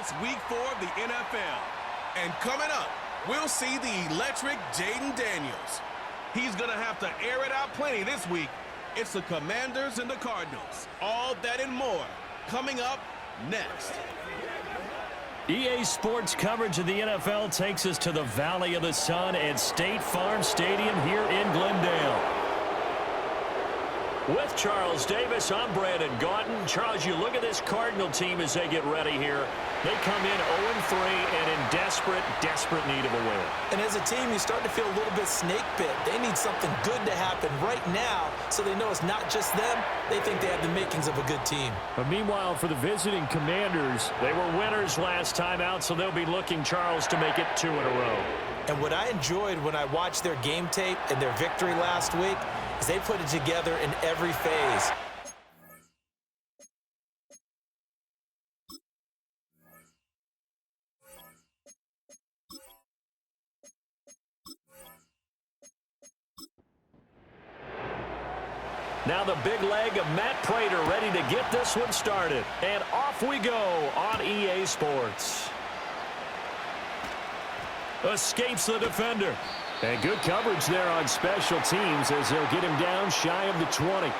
It's week 4 of the NFL. And coming up, we'll see the electric Jayden Daniels. He's going to have to air it out plenty this week. It's the Commanders and the Cardinals. All that and more coming up next. EA Sports coverage of the NFL takes us to the Valley of the Sun at State Farm Stadium here in Glendale. With Charles Davis, I'm Brandon Gaudin. Charles, you look at this Cardinal team as they get ready here. They come in 0-3 and in desperate need of a win. And as a team, you start to feel a little bit snake bit. They need something good to happen right now so they know it's not just them. They think they have the makings of a good team. But meanwhile, for the visiting Commanders, they were winners last time out, so they'll be looking, Charles, to make it 2 in a row. And what I enjoyed when I watched their game tape and their victory last week is they put it together in every phase. Now the big leg of Matt Prater ready to get this one started. And off we go on EA Sports. Escapes the defender. And good coverage there on special teams as they'll get him down shy of the 20.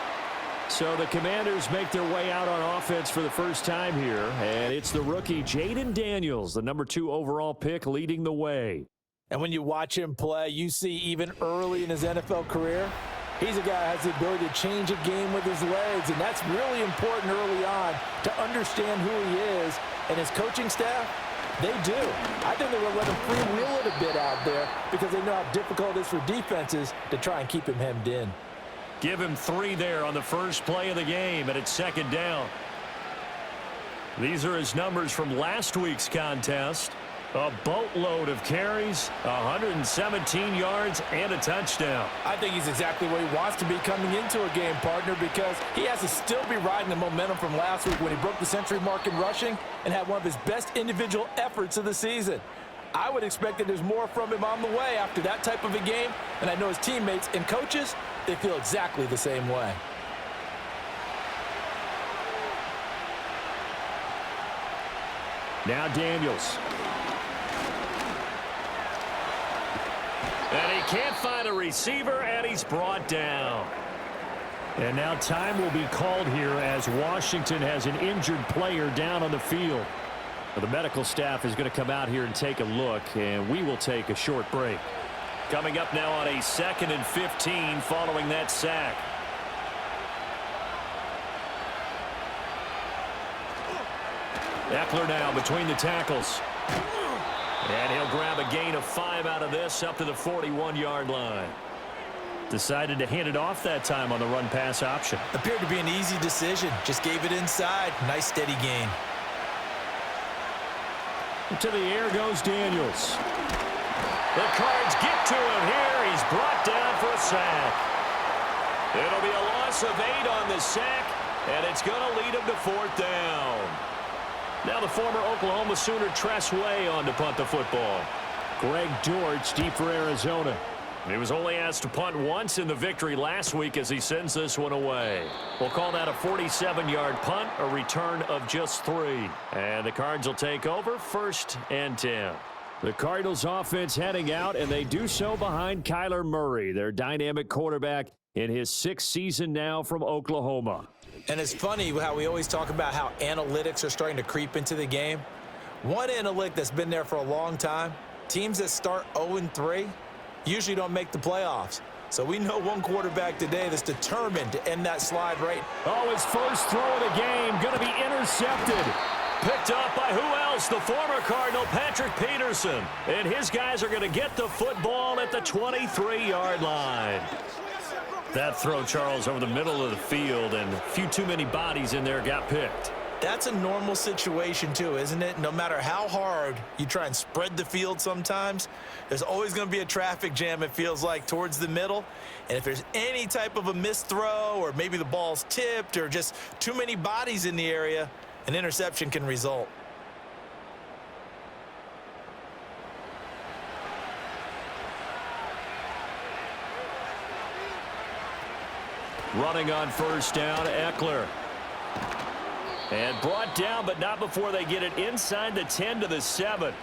So the Commanders make their way out on offense for the first time here. And it's the rookie Jayden Daniels, the number 2 overall pick, leading the way. And when you watch him play, you see even early in his NFL career, he's a guy who has the ability to change a game with his legs. And that's really important early on to understand who he is. And his coaching staff, they do. I think they're going to let him freewheel it a bit out there because they know how difficult it is for defenses to try and keep him hemmed in. Give him 3 there on the first play of the game, and it's second down. These are his numbers from last week's contest. A boatload of carries, 117 yards, and a touchdown. I think he's exactly where he wants to be coming into a game, partner, because he has to still be riding the momentum from last week when he broke the century mark in rushing and had one of his best individual efforts of the season. I would expect that there's more from him on the way after that type of a game, and I know his teammates and coaches, they feel exactly the same way. Now Daniels. And he can't find a receiver, and he's brought down. And now time will be called here as Washington has an injured player down on the field. The medical staff is going to come out here and take a look, and we will take a short break. Coming up now on a 2nd and 15 following that sack. Eckler now between the tackles. And he'll grab a gain of 5 out of this up to the 41-yard line. Decided to hand it off that time on the run-pass option. Appeared to be an easy decision. Just gave it inside. Nice steady gain. To the air goes Daniels. The Cards get to him here. He's brought down for a sack. It'll be a loss of 8 on the sack, and it's going to lead him to 4th down. Now the former Oklahoma Sooner Tress Way on to punt the football. Greg Dortch deep for Arizona. He was only asked to punt once in the victory last week as he sends this one away. We'll call that a 47-yard punt, a return of just 3. And the Cards will take over 1st and 10. The Cardinals offense heading out, and they do so behind Kyler Murray, their dynamic quarterback in his 6th season now from Oklahoma. And it's funny how we always talk about how analytics are starting to creep into the game. One analytic that's been there for a long time, teams that start 0-3 usually don't make the playoffs. So we know one quarterback today that's determined to end that slide right. Oh, his first throw of the game going to be intercepted. Picked up by who else? The former Cardinal, Patrick Peterson. And his guys are going to get the football at the 23-yard line. That throw, Charles, over the middle of the field, and a few too many bodies in there got picked. That's a normal situation, too, isn't it? No matter how hard you try and spread the field sometimes, there's always going to be a traffic jam, it feels like, towards the middle. And if there's any type of a missed throw or maybe the ball's tipped or just too many bodies in the area, an interception can result. Running on 1st down, Eckler. And brought down, but not before they get it inside the 10 to the 7.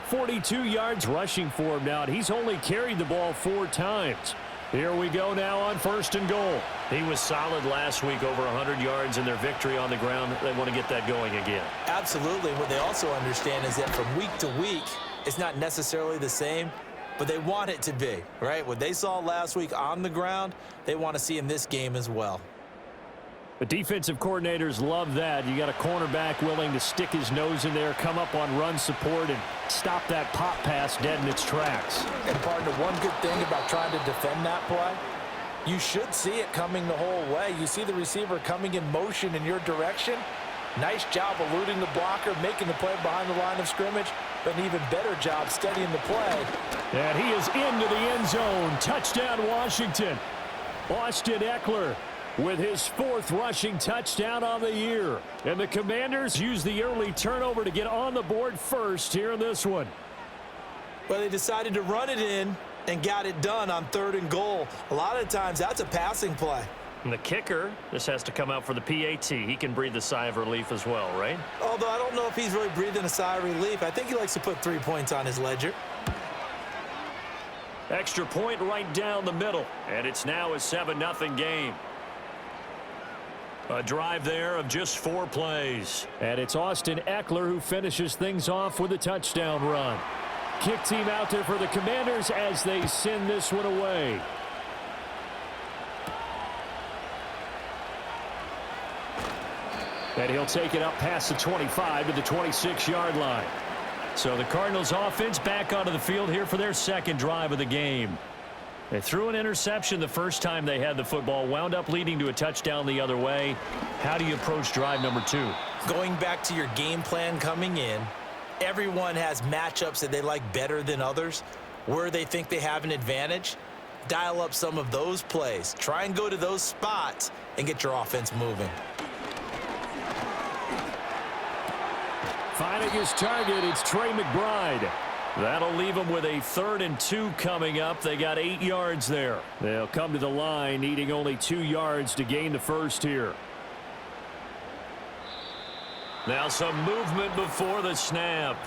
42 yards rushing for him now, and he's only carried the ball 4 times. Here we go now on 1st and goal. He was solid last week, over 100 yards in their victory on the ground. They want to get that going again. Absolutely. What they also understand is that from week to week, it's not necessarily the same, but they want it to be, right? What they saw last week on the ground, they want to see in this game as well. The defensive coordinators love that. You got a cornerback willing to stick his nose in there, come up on run support, and stop that pop pass dead in its tracks. And partner, one good thing about trying to defend that play, you should see it coming the whole way. You see the receiver coming in motion in your direction. Nice job eluding the blocker, making the play behind the line of scrimmage, but an even better job steadying the play. And he is into the end zone. Touchdown, Washington. Austin Ekeler with his 4th rushing touchdown on the year. And the Commanders use the early turnover to get on the board first here in this one. Well, they decided to run it in and got it done on 3rd and goal. A lot of times, that's a passing play. And the kicker, this has to come out for the PAT. He can breathe a sigh of relief as well, right? Although I don't know if he's really breathing a sigh of relief. I think he likes to put 3 points on his ledger. Extra point right down the middle. And it's now a 7-0 game. A drive there of just 4 plays. And it's Austin Ekeler who finishes things off with a touchdown run. Kick team out there for the Commanders as they send this one away. And he'll take it up past the 25 to the 26-yard line. So the Cardinals offense back onto the field here for their 2nd drive of the game. They threw an interception the first time they had the football, wound up leading to a touchdown the other way. How do you approach drive number 2? Going back to your game plan coming in, everyone has matchups that they like better than others. Where they think they have an advantage, dial up some of those plays. Try and go to those spots and get your offense moving. Finding his target, it's Trey McBride. That'll leave them with a 3rd and 2 coming up. They got 8 yards there. They'll come to the line, needing only 2 yards to gain the first here. Now some movement before the snap.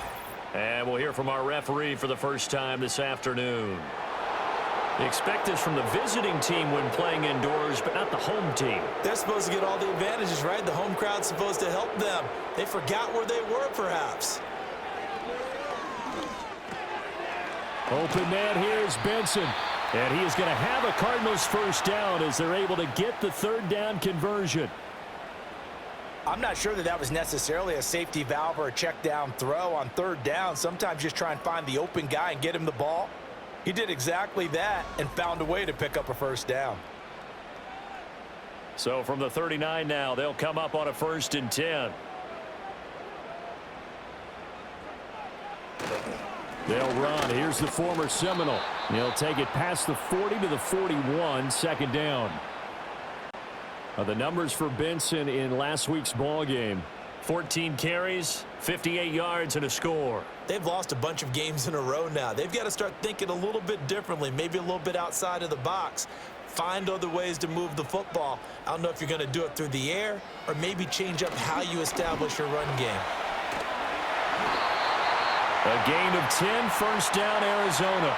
And we'll hear from our referee for the first time this afternoon. Expect this from the visiting team when playing indoors, but not the home team. They're supposed to get all the advantages, right? The home crowd's supposed to help them. They forgot where they were, perhaps. Open man here is Benson. And he is going to have a Cardinals first down as they're able to get the 3rd down conversion. I'm not sure that was necessarily a safety valve or a check down throw on 3rd down. Sometimes just try and find the open guy and get him the ball. He did exactly that and found a way to pick up a first down. So from the 39 now, they'll come up on a 1st and 10. They'll run. Here's the former Seminole. He'll take it past the 40 to the 41, 2nd down. The numbers for Benson in last week's ball game. 14 carries, 58 yards, and a score. They've lost a bunch of games in a row now. They've got to start thinking a little bit differently, maybe a little bit outside of the box. Find other ways to move the football. I don't know if you're going to do it through the air or maybe change up how you establish your run game. A gain of 10, 1st down, Arizona.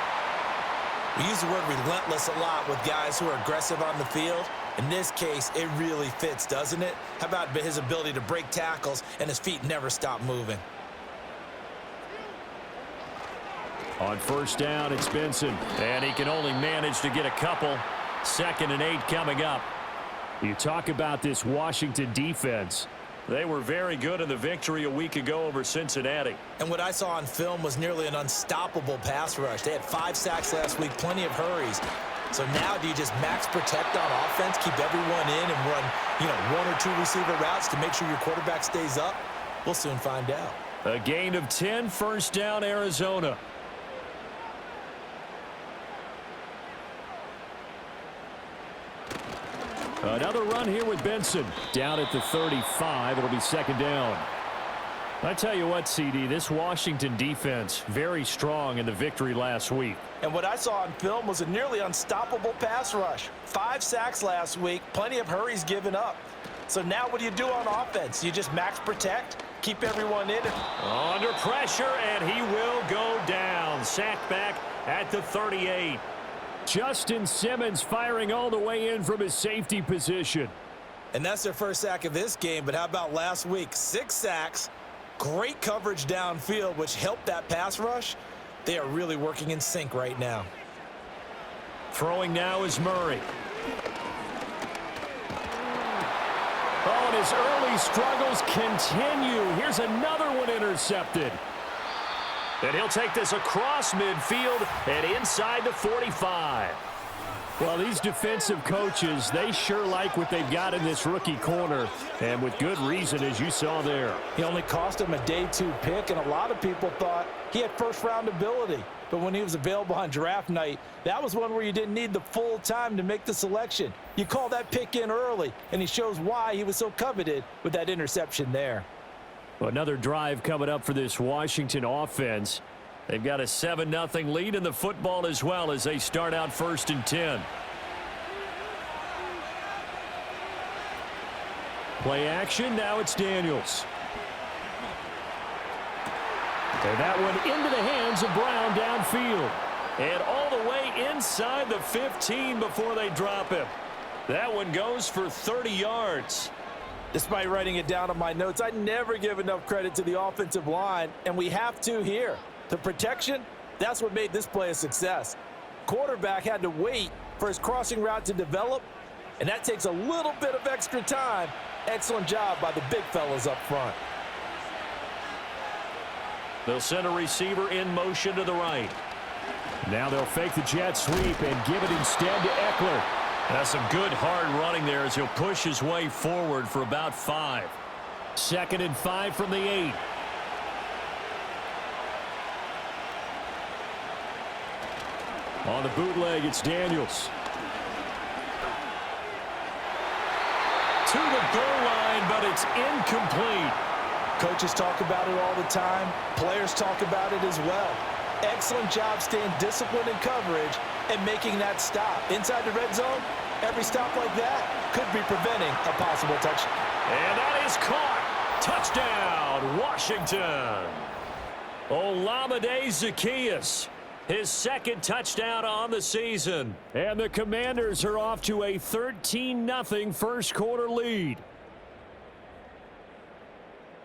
We use the word relentless a lot with guys who are aggressive on the field. In this case, it really fits, doesn't it? How about his ability to break tackles and his feet never stop moving? On 1st down, it's Benson. And he can only manage to get a couple. 2nd and 8 coming up. You talk about this Washington defense. They were very good in the victory a week ago over Cincinnati. And what I saw on film was nearly an unstoppable pass rush. They had 5 sacks last week, plenty of hurries. So now do you just max protect on offense, keep everyone in and run, 1 or 2 receiver routes to make sure your quarterback stays up? We'll soon find out. A gain of 10, 1st down, Arizona. Another run here with Benson. Down at the 35. It'll be 2nd down. I tell you what, CD, this Washington defense, very strong in the victory last week. And what I saw on film was a nearly unstoppable pass rush. 5 sacks last week, plenty of hurries given up. So now what do you do on offense? You just max protect, keep everyone in. Under pressure, and he will go down. Sacked back at the 38. Justin Simmons firing all the way in from his safety position. And that's their first sack of this game, but how about last week? 6 sacks, great coverage downfield, which helped that pass rush. They are really working in sync right now. Throwing now is Murray. Oh, and his early struggles continue. Here's another one intercepted. And he'll take this across midfield and inside the 45. Well, these defensive coaches, they sure like what they've got in this rookie corner, and with good reason, as you saw there. He only cost him a day 2 pick, and a lot of people thought he had first-round ability. But when he was available on draft night, that was one where you didn't need the full time to make the selection. You call that pick in early, and he shows why he was so coveted with that interception there. Well, another drive coming up for this Washington offense. They've got a 7-0 lead in the football as well as they start out 1st and 10. Play action, now it's Daniels. And that one into the hands of Brown downfield. And all the way inside the 15 before they drop him. That one goes for 30 yards. Despite writing it down on my notes, I never give enough credit to the offensive line, and we have to here. The protection, that's what made this play a success. Quarterback had to wait for his crossing route to develop, and that takes a little bit of extra time. Excellent job by the big fellas up front. They'll send a receiver in motion to the right. Now they'll fake the jet sweep and give it instead to Eckler. That's some good hard running there as he'll push his way forward for about 5. 2nd and 5 from the 8. On the bootleg, it's Daniels. To the goal line, but it's incomplete. Coaches talk about it all the time. Players talk about it as well. Excellent job staying disciplined in coverage and making that stop. Inside the red zone, every stop like that could be preventing a possible touchdown. And that is caught. Touchdown, Washington. Olamide Zaccheaus, his 2nd touchdown on the season. And the Commanders are off to a 13-0 first quarter lead.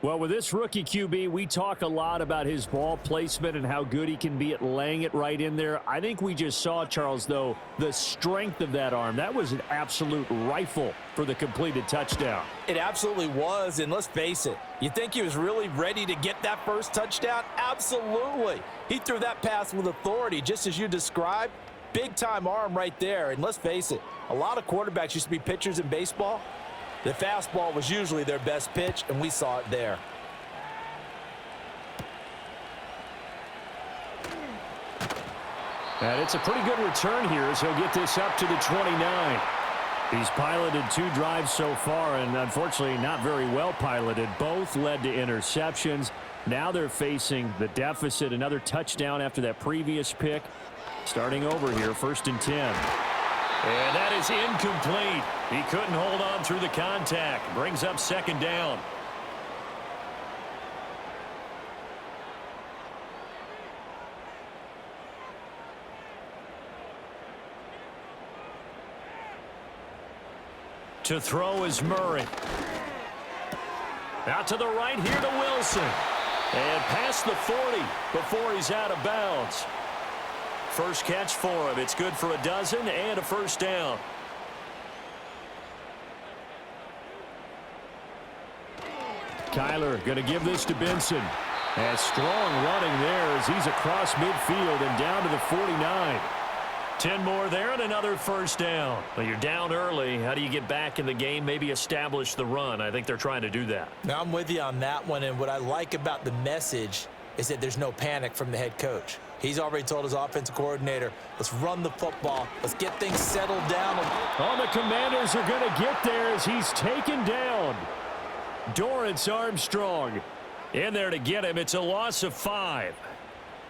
Well, with this rookie QB, we talk a lot about his ball placement and how good he can be at laying it right in there. I think we just saw, Charles, though, the strength of that arm. That was an absolute rifle for the completed touchdown. It absolutely was, and let's face it, you think he was really ready to get that first touchdown? Absolutely. He threw that pass with authority, just as you described. Big-time arm right there, and let's face it, a lot of quarterbacks used to be pitchers in baseball. The fastball was usually their best pitch, and we saw it there. And it's a pretty good return here as he'll get this up to the 29. He's piloted 2 drives so far, and unfortunately not very well piloted. Both led to interceptions. Now they're facing the deficit. Another touchdown after that previous pick. Starting over here, 1st and 10. And that is incomplete. He couldn't hold on through the contact. Brings up 2nd down. To throw is Murray. Out to the right here to Wilson. And past the 40 before he's out of bounds. First catch for him. It's good for a dozen and a 1st down. Kyler going to give this to Benson. And strong running there as he's across midfield and down to the 49. 10 more there and another 1st down. Well, you're down early. How do you get back in the game? Maybe establish the run. I think they're trying to do that. Now, I'm with you on that one, and what I like about the message is that there's no panic from the head coach. He's already told his offensive coordinator, let's run the football. Let's get things settled down. Oh, the Commanders are going to get there as he's taken down. Dorrance Armstrong in there to get him. It's a loss of 5.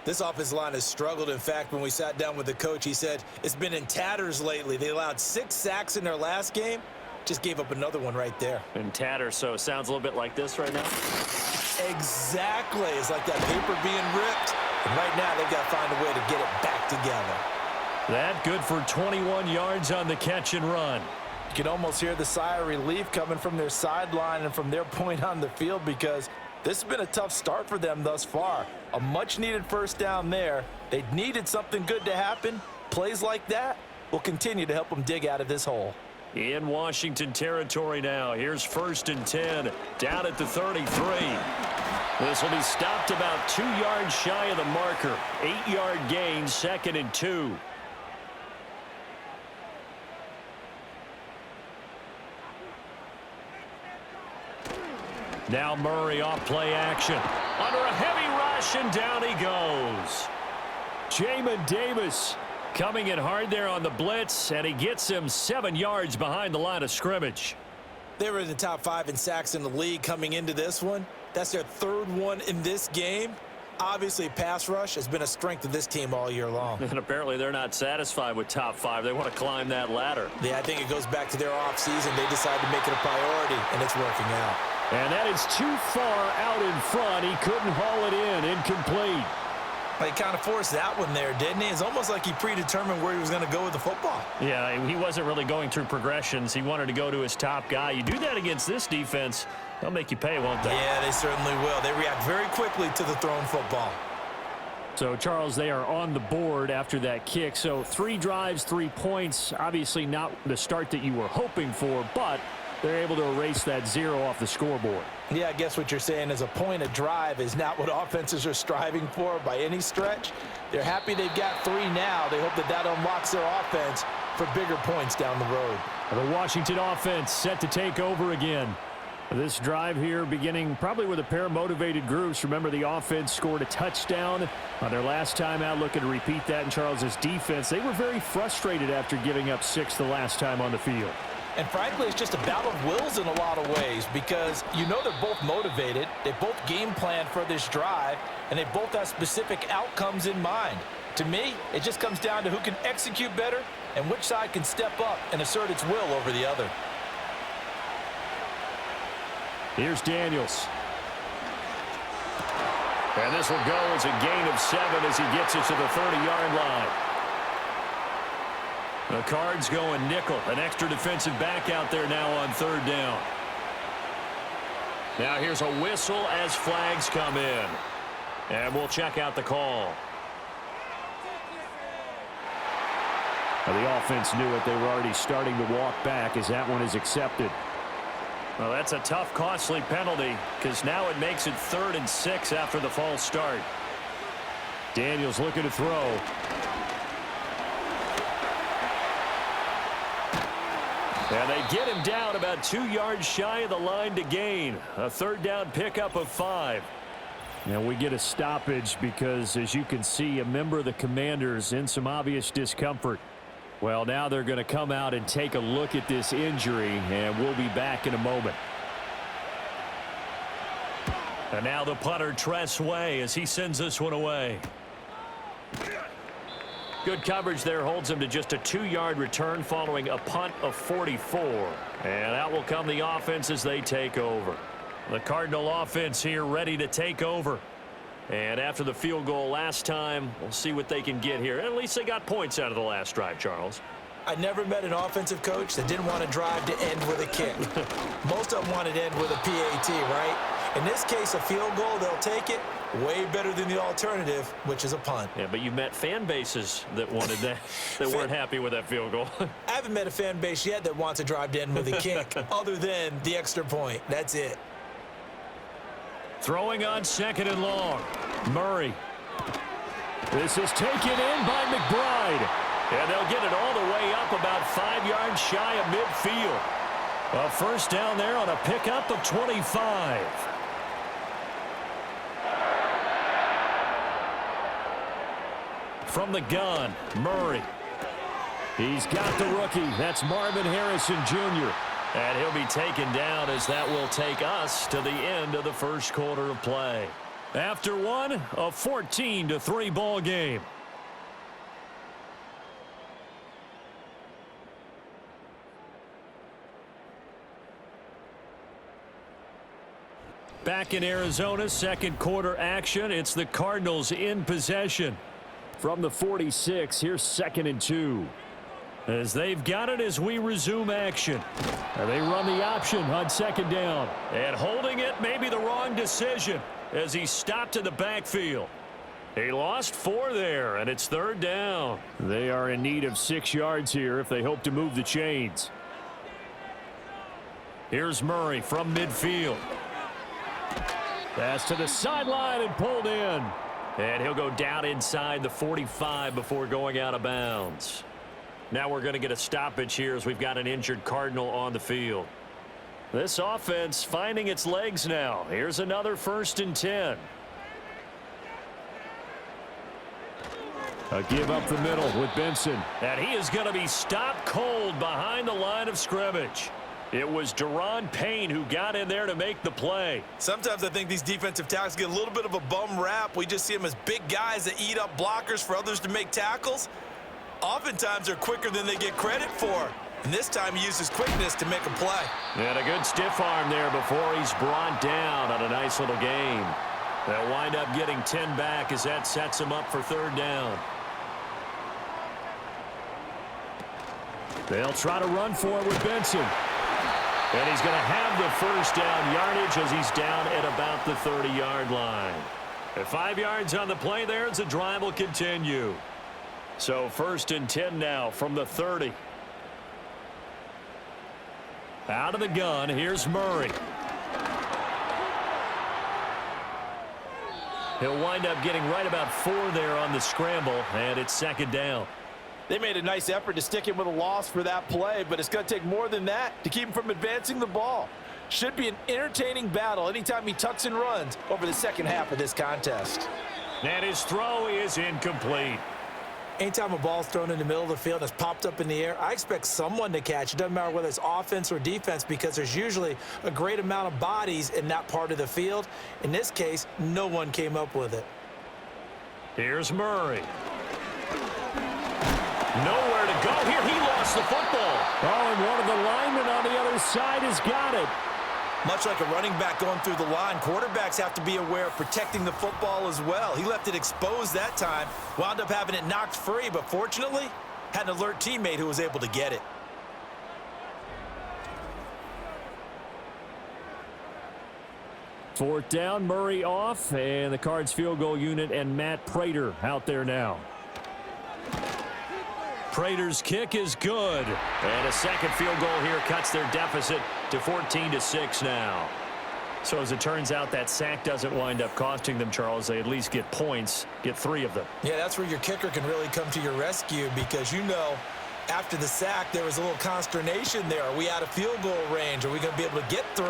This offensive line has struggled. In fact, when we sat down with the coach, he said it's been in tatters lately. They allowed 6 sacks in their last game. Just gave up another one right there. And tatter, so sounds a little bit like this right now. Exactly. It's like that paper being ripped. And right now, they've got to find a way to get it back together. That good for 21 yards on the catch and run. You can almost hear the sigh of relief coming from their sideline and from their point on the field, because this has been a tough start for them thus far. A much-needed first down there. They needed something good to happen. Plays like that will continue to help them dig out of this hole. In Washington territory now. Here's 1st and 10, down at the 33. This will be stopped about 2 yards shy of the marker. 8-yard gain, 2nd and 2. Now Murray off play action. Under a heavy rush, and down he goes. Jamin Davis coming in hard there on the blitz, and he gets him 7 yards behind the line of scrimmage. They were in the top 5 in sacks in the league coming into this one. That's their 3rd one in this game. Obviously, pass rush has been a strength of this team all year long. And apparently they're not satisfied with top 5. They want to climb that ladder. Yeah, I think it goes back to their offseason. They decided to make it a priority, and it's working out. And that is too far out in front. He couldn't haul it in. Incomplete. He kind of forced that one there, didn't he? It's almost like he predetermined where he was going to go with the football. Yeah, he wasn't really going through progressions. He wanted to go to his top guy. You do that against this defense, they'll make you pay, won't they? Yeah, they certainly will. They react very quickly to the thrown football. So, Charles, they are on the board after that kick. So 3 drives, 3 points. Obviously not the start that you were hoping for, but they're able to erase that 0 off the scoreboard. Yeah, I guess what you're saying is a point a drive is not what offenses are striving for by any stretch. They're happy they've got 3 now. They hope that unlocks their offense for bigger points down the road. The Washington offense set to take over again. This drive here beginning probably with a pair of motivated groups. Remember, the offense scored a touchdown on their last time out, looking to repeat that in Charles's defense. They were very frustrated after giving up 6 the last time on the field. And frankly, it's just a battle of wills in a lot of ways, because you know they're both motivated, they both game planned for this drive, and they both have specific outcomes in mind. To me, it just comes down to who can execute better and which side can step up and assert its will over the other. Here's Daniels. And this will go as a gain of 7 as he gets it to the 30-yard line. The Cards going nickel. An extra defensive back out there now on 3rd down. Now here's a whistle as flags come in. And we'll check out the call. The offense knew it. They were already starting to walk back as that one is accepted. Well, that's a tough, costly penalty, because now it makes it 3rd and 6 after the false start. Daniels looking to throw. And they get him down about 2 yards shy of the line to gain. A 3rd down pickup of 5. Now we get a stoppage because, as you can see, a member of the Commanders in some obvious discomfort. Well, now they're going to come out and take a look at this injury, and we'll be back in a moment. And now the punter, Tress Way, as he sends this one away. Good coverage there, holds him to just a 2-yard return following a punt of 44. And out will come the offense as they take over. The Cardinal offense here ready to take over. And after the field goal last time, we'll see what they can get here. At least they got points out of the last drive, Charles. I never met an offensive coach that didn't want to drive to end with a kick. Most of them wanted to end with a PAT, right? In this case, a field goal, they'll take it. Way better than the alternative, which is a punt. Yeah, but you met fan bases that wanted that, that weren't happy with that field goal. I haven't met a fan base yet that wants to drive to end with a kick, other than the extra point. That's it. Throwing on 2nd and long. Murray. This is taken in by McBride. And they'll get it all the way up about 5 yards shy of midfield. A 1st down there on a pickup of 25. From the gun, Murray. He's got the rookie. That's Marvin Harrison Jr. And he'll be taken down as that will take us to the end of the 1st quarter of play. After one, a 14-3 ball game. Back in Arizona, second quarter action. It's the Cardinals in possession. From the 46, here's 2nd and 2. As they've got it as we resume action. They run the option on 2nd down. And holding it may be the wrong decision as he stopped in the backfield. He lost 4 there, and it's 3rd down. They are in need of 6 yards here if they hope to move the chains. Here's Murray from midfield. Pass to the sideline and pulled in. And he'll go down inside the 45 before going out of bounds. Now we're going to get a stoppage here as we've got an injured Cardinal on the field. This offense finding its legs now. Here's another 1st and 10. A give up the middle with Benson. And he is going to be stopped cold behind the line of scrimmage. It was Daron Payne who got in there to make the play. Sometimes I think these defensive tackles get a little bit of a bum rap. We just see them as big guys that eat up blockers for others to make tackles. Oftentimes they're quicker than they get credit for. And this time he used his quickness to make a play. And a good stiff arm there before he's brought down on a nice little game. They'll wind up getting 10 back as that sets him up for 3rd down. They'll try to run for it with Benson. And he's going to have the 1st down yardage as he's down at about the 30-yard line. At 5 yards on the play there as the drive will continue. So 1st and 10 now from the 30. Out of the gun, here's Murray. He'll wind up getting right about 4 there on the scramble, and it's 2nd down. They made a nice effort to stick him with a loss for that play, but it's going to take more than that to keep him from advancing the ball. Should be an entertaining battle anytime he tucks and runs over the second half of this contest. And his throw is incomplete. Anytime a ball's thrown in the middle of the field and it's popped up in the air, I expect someone to catch. It doesn't matter whether it's offense or defense because there's usually a great amount of bodies in that part of the field. In this case, no one came up with it. Here's Murray. Nowhere to go here. He lost the football. Oh, and one of the linemen on the other side has got it. Much like a running back going through the line, quarterbacks have to be aware of protecting the football as well. He left it exposed that time, wound up having it knocked free, but fortunately, had an alert teammate who was able to get it. Fourth down, Murray off, and the Cards field goal unit and Matt Prater out there now. Prater's kick is good. And a second field goal here cuts their deficit to 14-6 now. So as it turns out, that sack doesn't wind up costing them, Charles. They at least get points, get 3 of them. Yeah, that's where your kicker can really come to your rescue because, you know, after the sack, there was a little consternation there. Are we out of field goal range? Are we going to be able to get 3?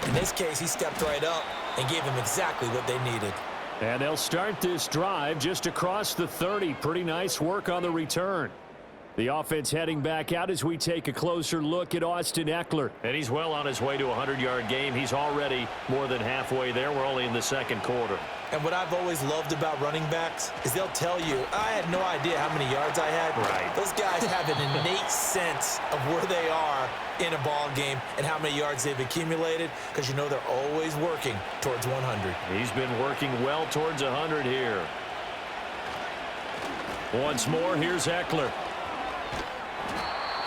In this case, he stepped right up and gave them exactly what they needed. And they'll start this drive just across the 30. Pretty nice work on the return. The offense heading back out as we take a closer look at Austin Ekeler. And he's well on his way to a 100-yard game. He's already more than halfway there. We're only in the second quarter. And what I've always loved about running backs is they'll tell you, I had no idea how many yards I had. Right. Those guys have an innate sense of where they are in a ball game and how many yards they've accumulated because you know they're always working towards 100. He's been working well towards 100 here. Once more, here's Ekeler.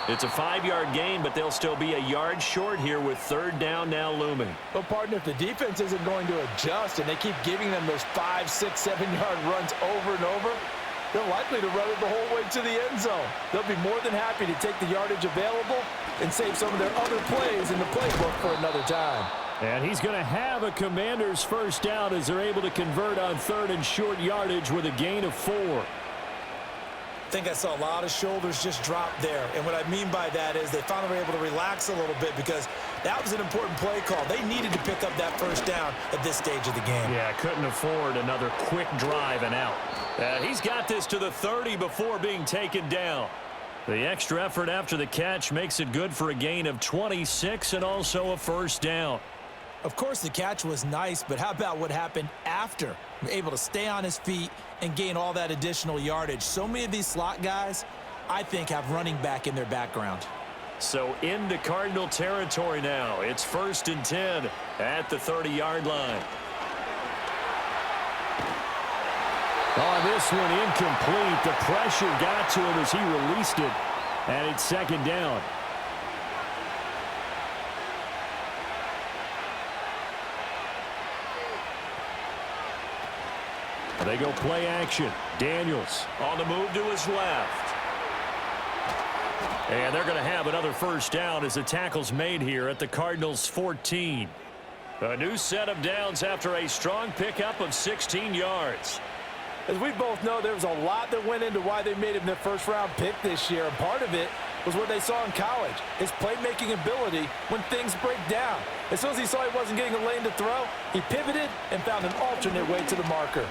It's a 5-yard gain, but they'll still be a yard short here with 3rd down now looming. Well, partner, if the defense isn't going to adjust and they keep giving them those 5, 6, 7-yard runs over and over, they're likely to run it the whole way to the end zone. They'll be more than happy to take the yardage available and save some of their other plays in the playbook for another time. And he's going to have a Commanders 1st down as they're able to convert on 3rd and short yardage with a gain of 4. I think I saw a lot of shoulders just drop there. And what I mean by that is they finally were able to relax a little bit because that was an important play call. They needed to pick up that 1st down at this stage of the game. Yeah, couldn't afford another quick drive and out. He's got this to the 30 before being taken down. The extra effort after the catch makes it good for a gain of 26 and also a 1st down. Of course, the catch was nice, but how about what happened after? Able to stay on his feet and gain all that additional yardage. So many of these slot guys, I think, have running back in their background. So into Cardinal territory now. It's 1st and 10 at the 30-yard line. On this one, incomplete. The pressure got to him as he released it, and it's 2nd down. They go play action. Daniels on the move to his left. And they're going to have another 1st down as the tackle's made here at the Cardinals' 14. A new set of downs after a strong pickup of 16 yards. As we both know, there was a lot that went into why they made him their first-round pick this year. And part of it was what they saw in college, his playmaking ability when things break down. As soon as he saw he wasn't getting a lane to throw, he pivoted and found an alternate way to the marker.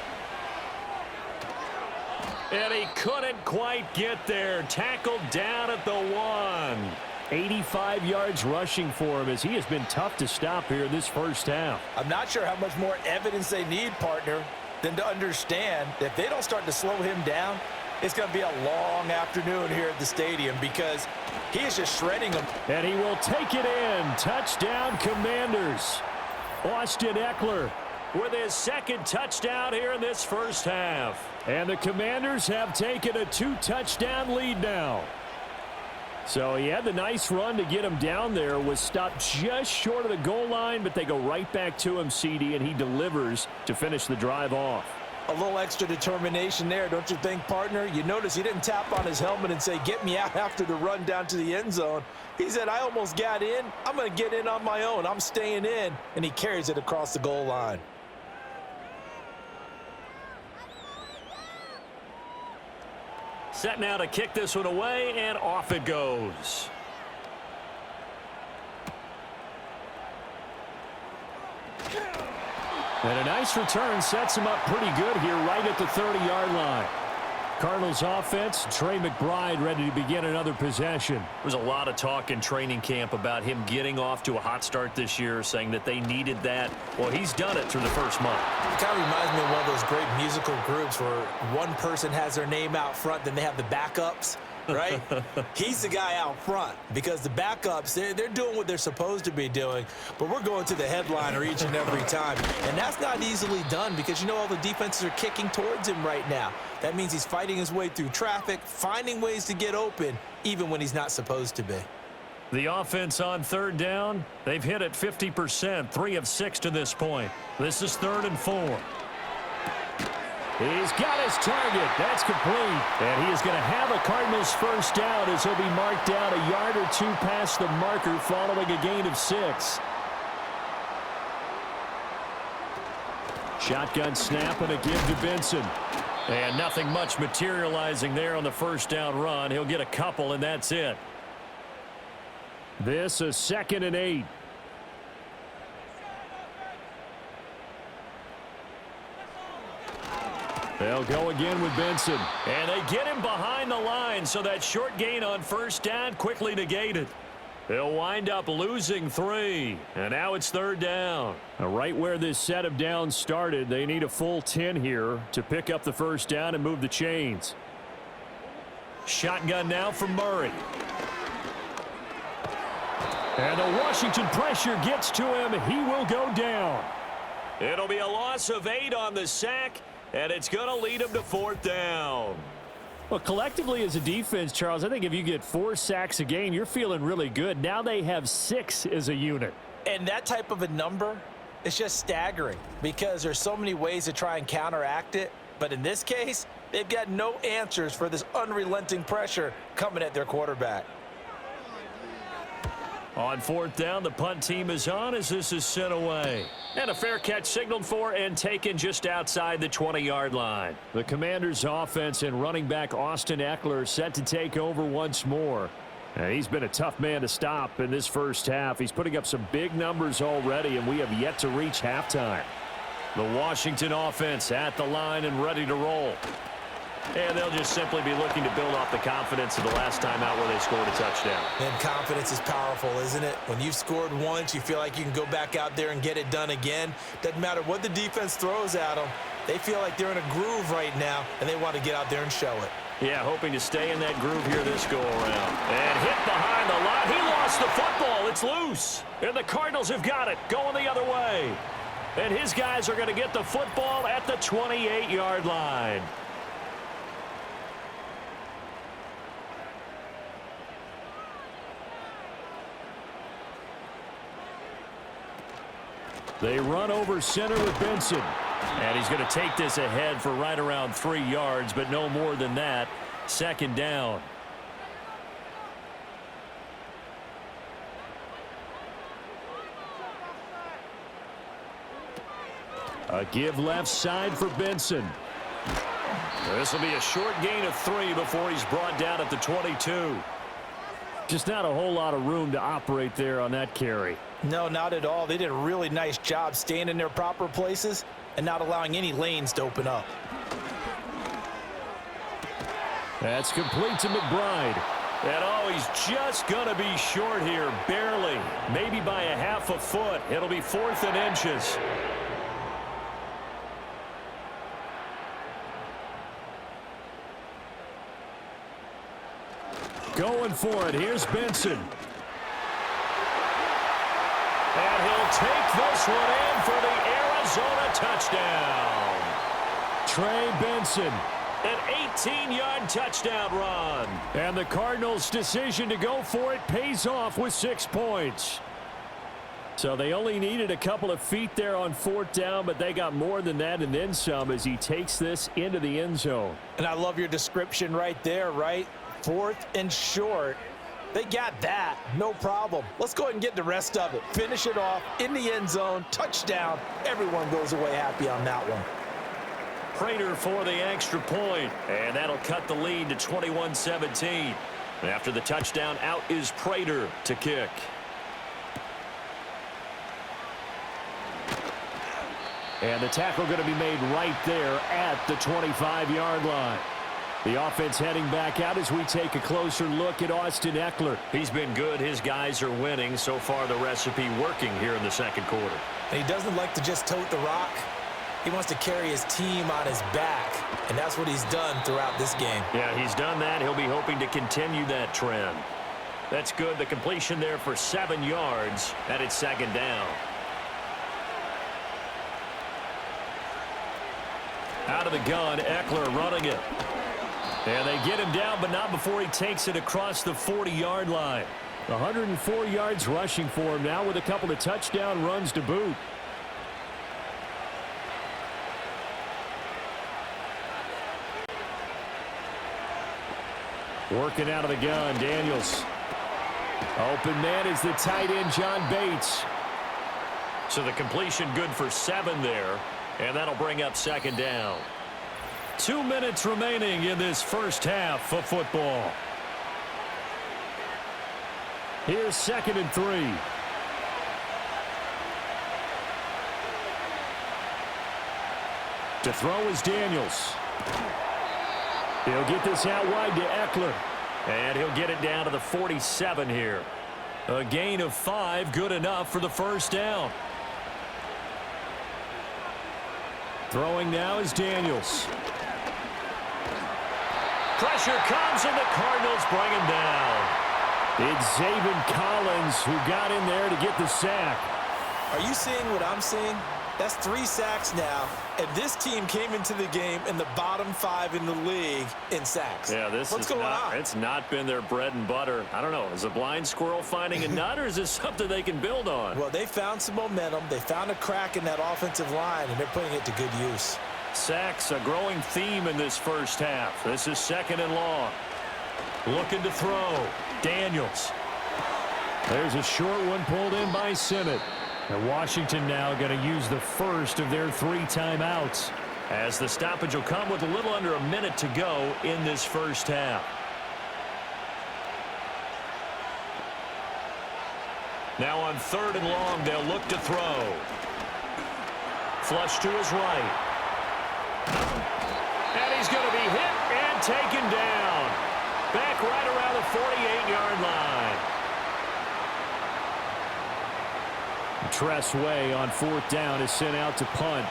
And he couldn't quite get there. Tackled down at the 1. 85 yards rushing for him as he has been tough to stop here in this first half. I'm not sure how much more evidence they need, partner, than to understand that if they don't start to slow him down, it's going to be a long afternoon here at the stadium because he is just shredding them. And he will take it in. Touchdown, Commanders. Austin Eckler with his 2nd touchdown here in this first half. And the Commanders have taken a 2-touchdown lead now. So he had the nice run to get him down there, was stopped just short of the goal line, but they go right back to him, CD, and he delivers to finish the drive off. A little extra determination there, don't you think, partner? You notice he didn't tap on his helmet and say, get me out after the run down to the end zone. He said, I almost got in. I'm going to get in on my own. I'm staying in. And he carries it across the goal line. Set now to kick this one away, and off it goes. And a nice return sets him up pretty good here right at the 30-yard line. Cardinals offense, Trey McBride ready to begin another possession. There's a lot of talk in training camp about him getting off to a hot start this year, saying that they needed that. Well, he's done it through the first month. It kind of reminds me of one of those great musical groups where one person has their name out front, then they have the backups, right? He's the guy out front because the backups, they're doing what they're supposed to be doing, but we're going to the headliner each and every time. And that's not easily done because, you know, all the defenses are kicking towards him right now. That means he's fighting his way through traffic, finding ways to get open, even when he's not supposed to be. The offense on 3rd down, they've hit it 50%, 3 of 6 to this point. This is 3rd and 4. He's got his target. That's complete. And he is going to have a Cardinals 1st down as he'll be marked down a yard or 2 past the marker following a gain of 6. Shotgun snap and a give to Benson. And nothing much materializing there on the 1st down run. He'll get a couple, and that's it. This is 2nd and 8. They'll go again with Benson. And they get him behind the line, so that short gain on 1st down quickly negated. They'll wind up losing 3. And now it's 3rd down. Now, right where this set of downs started, they need a full 10 here to pick up the 1st down and move the chains. Shotgun now from Murray. And the Washington pressure gets to him. He will go down. It'll be a loss of 8 on the sack, and it's going to lead him to 4th down. Well, collectively as a defense, Charles, I think if you get 4 sacks a game, you're feeling really good. Now they have 6 as a unit. And that type of a number is just staggering because there's so many ways to try and counteract it. But in this case, they've got no answers for this unrelenting pressure coming at their quarterback. On 4th down, the punt team is on as this is sent away. And a fair catch signaled for and taken just outside the 20-yard line. The Commanders' offense and running back Austin Eckler set to take over once more. And he's been a tough man to stop in this first half. He's putting up some big numbers already, and we have yet to reach halftime. The Washington offense at the line and ready to roll. And they'll just simply be looking to build off the confidence of the last time out where they scored a touchdown. And confidence is powerful, isn't it? When you've scored once, you feel like you can go back out there and get it done again. Doesn't matter what the defense throws at them. They feel like they're in a groove right now, and they want to get out there and show it. Yeah, hoping to stay in that groove here this go-around. And hit behind the line. He lost the football. It's loose. And the Cardinals have got it, going the other way. And his guys are going to get the football at the 28-yard line. They run over center with Benson. And he's going to take this ahead for right around 3 yards, but no more than that. Second down. A give left side for Benson. This will be a short gain of 3 before he's brought down at the 22. Just not a whole lot of room to operate there on that carry. No, not at all. They did a really nice job staying in their proper places and not allowing any lanes to open up. That's complete to McBride. And oh, he's just going to be short here, barely. Maybe by a half a foot. It'll be 4th and inches. Going for it. Here's Benson. And he'll take this one in for the Arizona touchdown. Trey Benson, an 18-yard touchdown run. And the Cardinals' decision to go for it pays off with 6 points. So they only needed a couple of feet there on 4th down, but they got more than that and then some as he takes this into the end zone. And I love your description right there, right? 4th and short. They got that. No problem. Let's go ahead and get the rest of it. Finish it off in the end zone. Touchdown. Everyone goes away happy on that one. Prater for the extra point, and that'll cut the lead to 21-17. After the touchdown, out is Prater to kick. And the tackle going to be made right there at the 25-yard line. The offense heading back out as we take a closer look at Austin Ekeler. He's been good. His guys are winning. So far, the recipe working here in the second quarter. And he doesn't like to just tote the rock. He wants to carry his team on his back, and that's what he's done throughout this game. Yeah, he's done that. He'll be hoping to continue that trend. That's good. The completion there for 7 yards, and it's second down. Out of the gun, Ekeler running it. And they get him down, but not before he takes it across the 40-yard line. 104 yards rushing for him now with a couple of touchdown runs to boot. Working out of the gun, Daniels. Open man is the tight end, John Bates. So the completion good for 7 there, and that'll bring up second down. 2 minutes remaining in this first half of football. Here's 2nd and 3. To throw is Daniels. He'll get this out wide to Ekeler. And he'll get it down to the 47 here. A gain of 5, good enough for the first down. Throwing now is Daniels. Pressure comes, and the Cardinals bring him down. It's Zaven Collins who got in there to get the sack. Are you seeing what I'm seeing? That's 3 sacks now, and this team came into the game in the bottom 5 in the league in sacks. Yeah, what's going on? It's not been their bread and butter. I don't know. Is a blind squirrel finding a nut, or is this something they can build on? Well, they found some momentum. They found a crack in that offensive line, and they're putting it to good use. Sacks, a growing theme in this first half. This is 2nd and long. Looking to throw. Daniels. There's a short one pulled in by Simmett. And Washington now going to use the first of their 3 timeouts, as the stoppage will come with a little under a minute to go in this first half. Now on 3rd and long, they'll look to throw. Flush to his right. And he's going to be hit and taken down. Back right around the 48-yard line. Tress Way on 4th down is sent out to punt.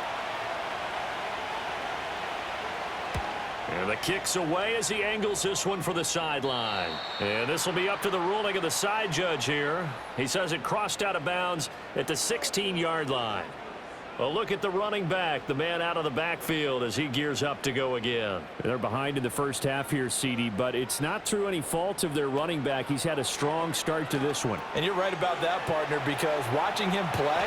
And And the kick's away as he angles this one for the sideline. And this will be up to the ruling of the side judge here. He says it crossed out of bounds at the 16-yard line. Well, look at the running back, the man out of the backfield as he gears up to go again. They're behind in the first half here, CD, but it's not through any fault of their running back. He's had a strong start to this one. And you're right about that, partner, because watching him play,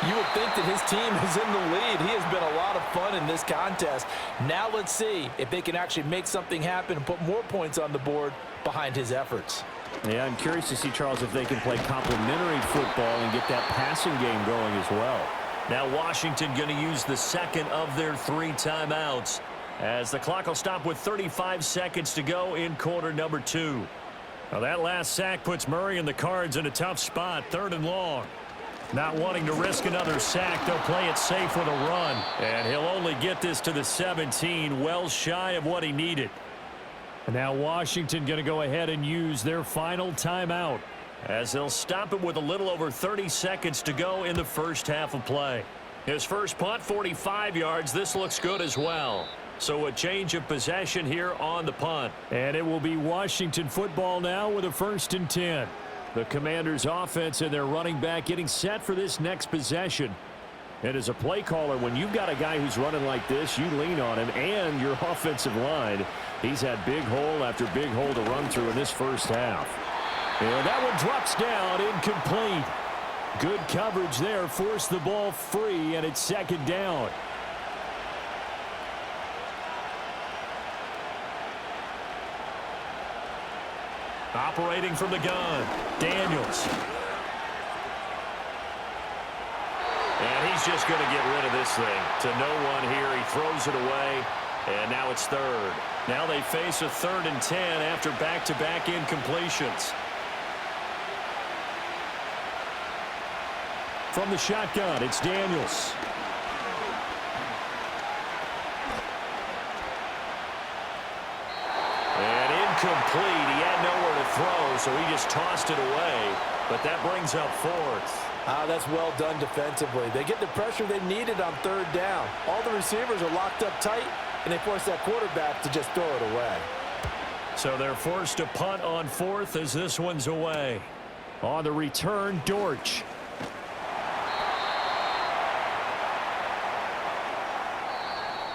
you would think that his team is in the lead. He has been a lot of fun in this contest. Now let's see if they can actually make something happen and put more points on the board behind his efforts. Yeah, I'm curious to see, Charles, if they can play complementary football and get that passing game going as well. Now Washington going to use the second of their 3 timeouts as the clock will stop with 35 seconds to go in quarter number 2. Now that last sack puts Murray and the Cards in a tough spot, 3rd and long. Not wanting to risk another sack, they'll play it safe with a run. And he'll only get this to the 17, well shy of what he needed. And now Washington going to go ahead and use their final timeout, as they'll stop it with a little over 30 seconds to go in the first half of play. His first punt, 45 yards. This looks good as well. So a change of possession here on the punt. And it will be Washington football now with a 1st and 10. The Commanders' offense and their running back getting set for this next possession. And as a play caller, when you've got a guy who's running like this, you lean on him and your offensive line. He's had big hole after big hole to run through in this first half. And that one drops down, incomplete. Good coverage there, forced the ball free, and it's 2nd down. Operating from the gun, Daniels. And he's just going to get rid of this thing. To no one here, he throws it away, and now it's 3rd. Now they face a 3rd and 10 after back-to-back incompletions. From the shotgun, it's Daniels. And incomplete. He had nowhere to throw, so he just tossed it away. But that brings up 4th. That's well done defensively. They get the pressure they needed on 3rd down. All the receivers are locked up tight, and they force that quarterback to just throw it away. So they're forced to punt on 4th as this one's away. On the return, Dortch.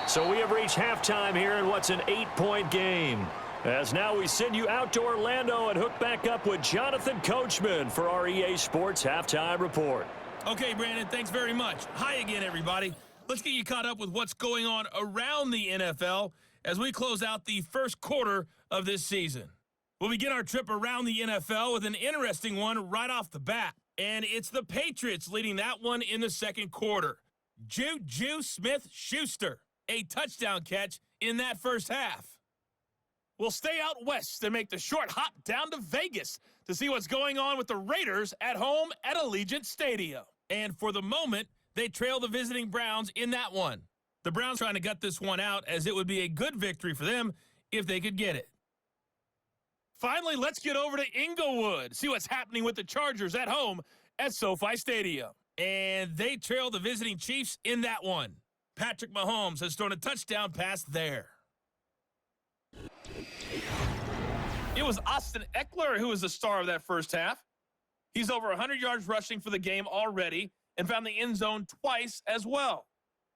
So we have reached halftime here in what's an 8-point game. As now we send you out to Orlando and hook back up with Jonathan Coachman for our EA Sports Halftime Report. Okay, Brandon, thanks very much. Hi again, everybody. Let's get you caught up with what's going on around the NFL as we close out the first quarter of this season. We'll begin our trip around the NFL with an interesting one right off the bat, and it's the Patriots leading that one in the second quarter. Juju Smith-Schuster, a touchdown catch in that first half. We'll stay out west and make the short hop down to Vegas to see what's going on with the Raiders at home at Allegiant Stadium. And for the moment, they trail the visiting Browns in that one. The Browns trying to gut this one out as it would be a good victory for them if they could get it. Finally, let's get over to Inglewood, see what's happening with the Chargers at home at SoFi Stadium. And they trail the visiting Chiefs in that one. Patrick Mahomes has thrown a touchdown pass there. It was Austin Eckler who was the star of that first half. He's over 100 yards rushing for the game already and found the end zone twice as well.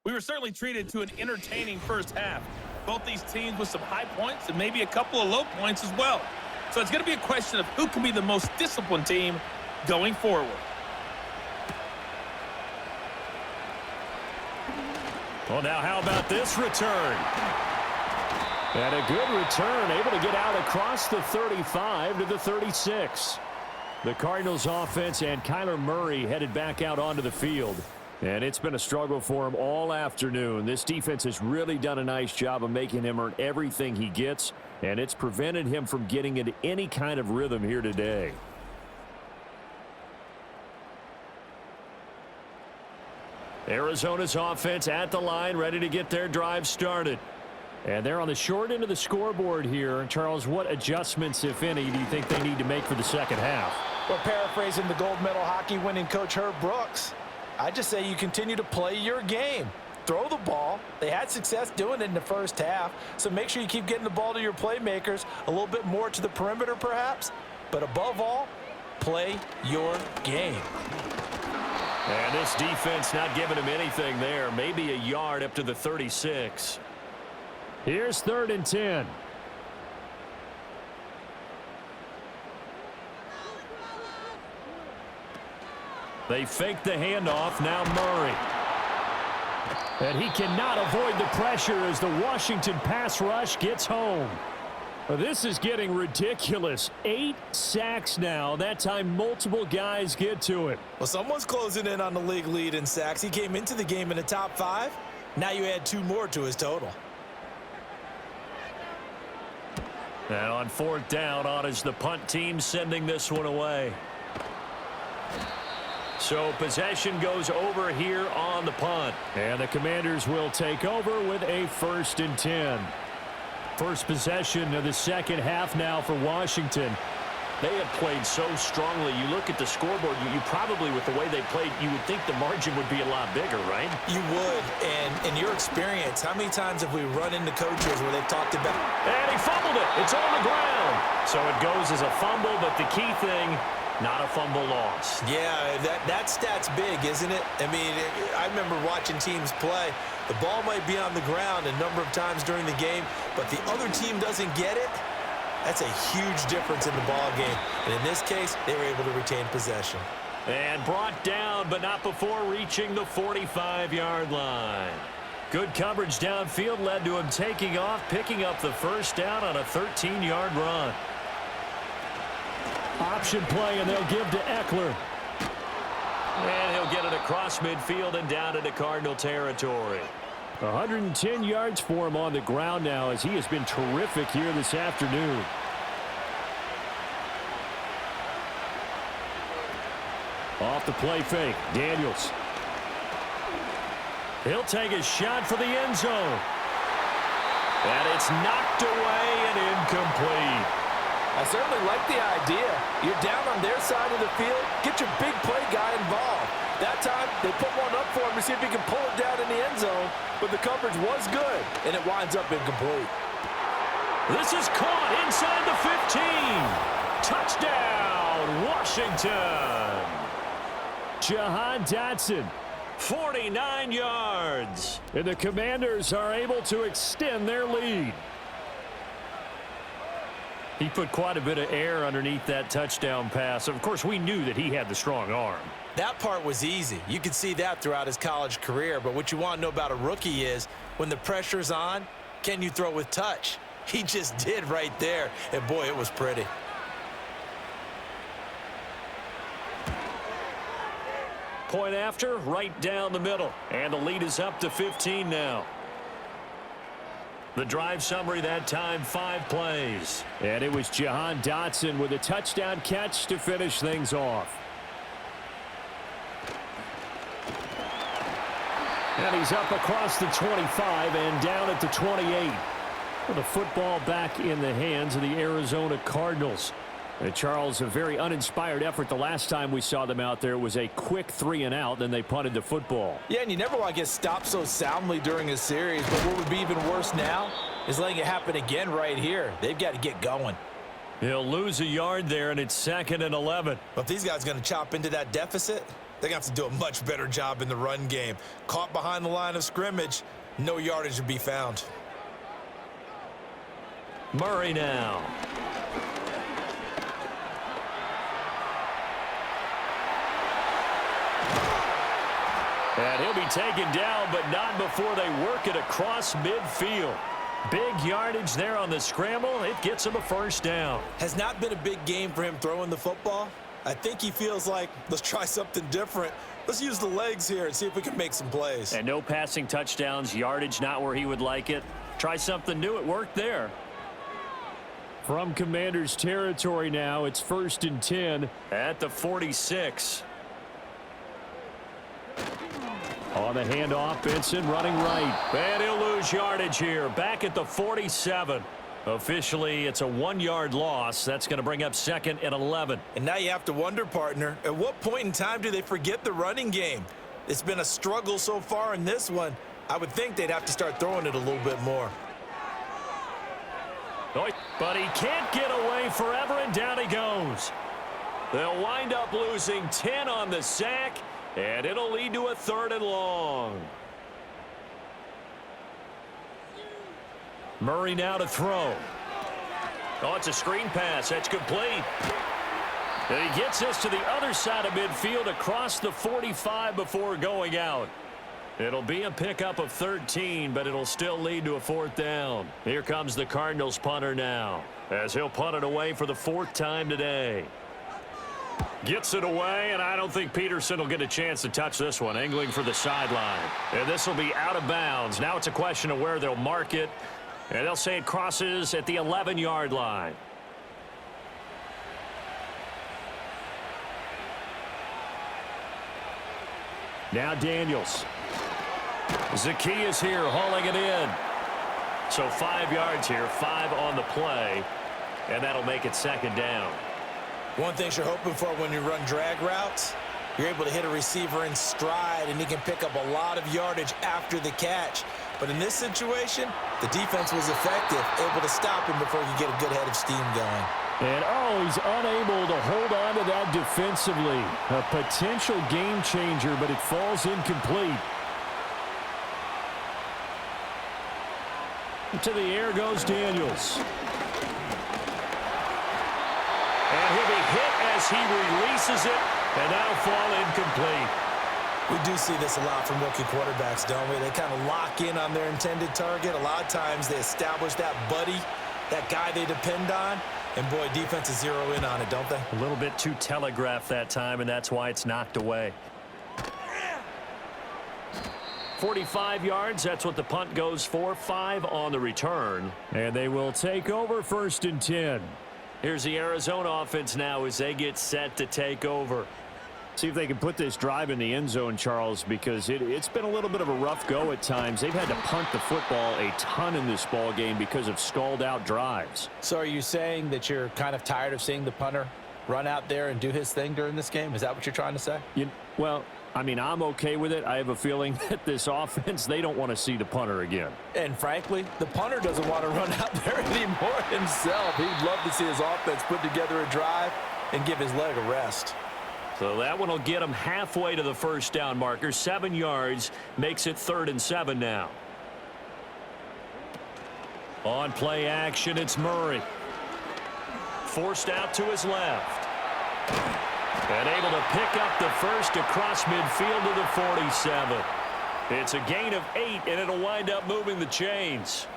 We were certainly treated to an entertaining first half. Both these teams with some high points and maybe a couple of low points as well. So it's going to be a question of who can be the most disciplined team going forward. Well, now how about this return? And a good return, able to get out across the 35 to the 36. The Cardinals offense and Kyler Murray headed back out onto the field. And it's been a struggle for him all afternoon. This defense has really done a nice job of making him earn everything he gets, and it's prevented him from getting into any kind of rhythm here today. Arizona's offense at the line, ready to get their drive started. And they're on the short end of the scoreboard here. Charles, what adjustments, if any, do you think they need to make for the second half? Well, paraphrasing the gold medal hockey winning coach Herb Brooks, I just say you continue to play your game. throw the ball. They had success doing it in the first half, so make sure you keep getting the ball to your playmakers, a little bit more to the perimeter perhaps, but above all, play your game. And this defense not giving him anything there. Maybe a yard up to the 36. Here's 3rd and 10. They fake the handoff. Now Murray. And he cannot avoid the pressure as the Washington pass rush gets home. This is getting ridiculous. 8 sacks now. That time multiple guys get to it. Well, someone's closing in on the league lead in sacks. He came into the game in the top 5. Now you add 2 more to his total. And on 4th down, on is the punt team sending this one away. So possession goes over here on the punt. And the Commanders will take over with a 1st and 10. First possession of the second half now for Washington. They have played so strongly. You look at the scoreboard, you probably, with the way they played, you would think the margin would be a lot bigger, right? You would. And in your experience, how many times have we run into coaches where they've talked about... And he fumbled it. It's on the ground. So it goes as a fumble, but the key thing, not a fumble loss. Yeah, that stat's big, isn't it? I mean, I remember watching teams play. The ball might be on the ground a number of times during the game, but the other team doesn't get it. That's a huge difference in the ball game. And in this case, they were able to retain possession. And brought down, but not before reaching the 45-yard line. Good coverage downfield led to him taking off, picking up the first down on a 13-yard run. Option play, and they'll give to Eckler. And he'll get it across midfield and down into Cardinal territory. 110 yards for him on the ground now as he has been terrific here this afternoon. Off the play fake, Daniels. He'll take a shot for the end zone. And it's knocked away and incomplete. I certainly like the idea. You're down on their side of the field. Get your big play guy involved. That time, they put one up for him to see if he can pull it down in the end zone. But the coverage was good, and it winds up incomplete. This is caught inside the 15. Touchdown, Washington. Jahan Dotson. 49 yards. And the Commanders are able to extend their lead. He put quite a bit of air underneath that touchdown pass. Of course, we knew that he had the strong arm. That part was easy. You could see that throughout his college career. But what you want to know about a rookie is when the pressure's on, can you throw with touch? He just did right there. And, boy, it was pretty. Point after, right down the middle. And the lead is up to 15 now. The drive summary that time, 5 plays. And it was Jahan Dotson with a touchdown catch to finish things off. And he's up across the 25 and down at the 28. With the football back in the hands of the Arizona Cardinals. And Charles, a very uninspired effort the last time we saw them out there. It was a quick 3-and-out, then they punted the football. Yeah, and you never want to get stopped so soundly during a series, but what would be even worse now is letting it happen again right here. They've got to get going. He'll lose a yard there, and it's 2nd and 11. But if these guys are going to chop into that deficit, they're going to have to do a much better job in the run game. Caught behind the line of scrimmage, no yardage to be found. Murray now. And he'll be taken down, but not before they work it across midfield. Big yardage there on the scramble. It gets him a first down. Has not been a big game for him throwing the football. I think he feels like, let's try something different. Let's use the legs here and see if we can make some plays. And no passing touchdowns, yardage not where he would like it. Try something new. It worked there. From Commanders territory now, it's 1st and 10. At the 46. On the handoff, Benson running right. And he'll lose yardage here. Back at the 47. Officially, it's a 1-yard loss. That's going to bring up 2nd and 11. And now you have to wonder, partner, at what point in time do they forget the running game? It's been a struggle so far in this one. I would think they'd have to start throwing it a little bit more. But he can't get away forever, and down he goes. They'll wind up losing 10 on the sack, and it'll lead to a 3rd and long. Murray now to throw. Oh, it's a screen pass. That's complete. And he gets us to the other side of midfield across the 45 before going out. It'll be a pickup of 13, but it'll still lead to a 4th down. Here comes the Cardinals punter now, as he'll punt it away for the 4th time today. Gets it away, and I don't think Peterson will get a chance to touch this one, angling for the sideline. And this will be out of bounds. Now it's a question of where they'll mark it, and they'll say it crosses at the 11-yard line. Now Daniels. Zacchaeus here hauling it in. So 5 yards here, 5 on the play, and that'll make it 2nd down. One thing you're hoping for when you run drag routes, you're able to hit a receiver in stride, and he can pick up a lot of yardage after the catch. But in this situation, the defense was effective, able to stop him before he could get a good head of steam going. And, he's unable to hold on to that defensively. A potential game changer, but it falls incomplete. To the air goes Daniels. And he'll be hit as he releases it, and that'll fall incomplete. We do see this a lot from rookie quarterbacks, don't we? They kind of lock in on their intended target. A lot of times they establish that buddy, that guy they depend on, and boy, defenses zero in on it, don't they? A little bit too telegraphed that time, and that's why it's knocked away. 45 yards, that's what the punt goes for. 5 on the return, and they will take over 1st and 10. Here's the Arizona offense now as they get set to take over. See if they can put this drive in the end zone, Charles, because it's been a little bit of a rough go at times. They've had to punt the football a ton in this ball game because of stalled-out drives. So are you saying that you're kind of tired of seeing the punter run out there and do his thing during this game? Is that what you're trying to say? Well, I mean, I'm okay with it. I have a feeling that this offense, they don't want to see the punter again. And frankly, the punter doesn't want to run out there anymore himself. He'd love to see his offense put together a drive and give his leg a rest. So that one will get him halfway to the 1st down marker. 7 yards makes it 3rd and 7 now. On play action, it's Murray. Forced out to his left. And able to pick up the first across midfield to the 47. It's a gain of 8, and it'll wind up moving the chains.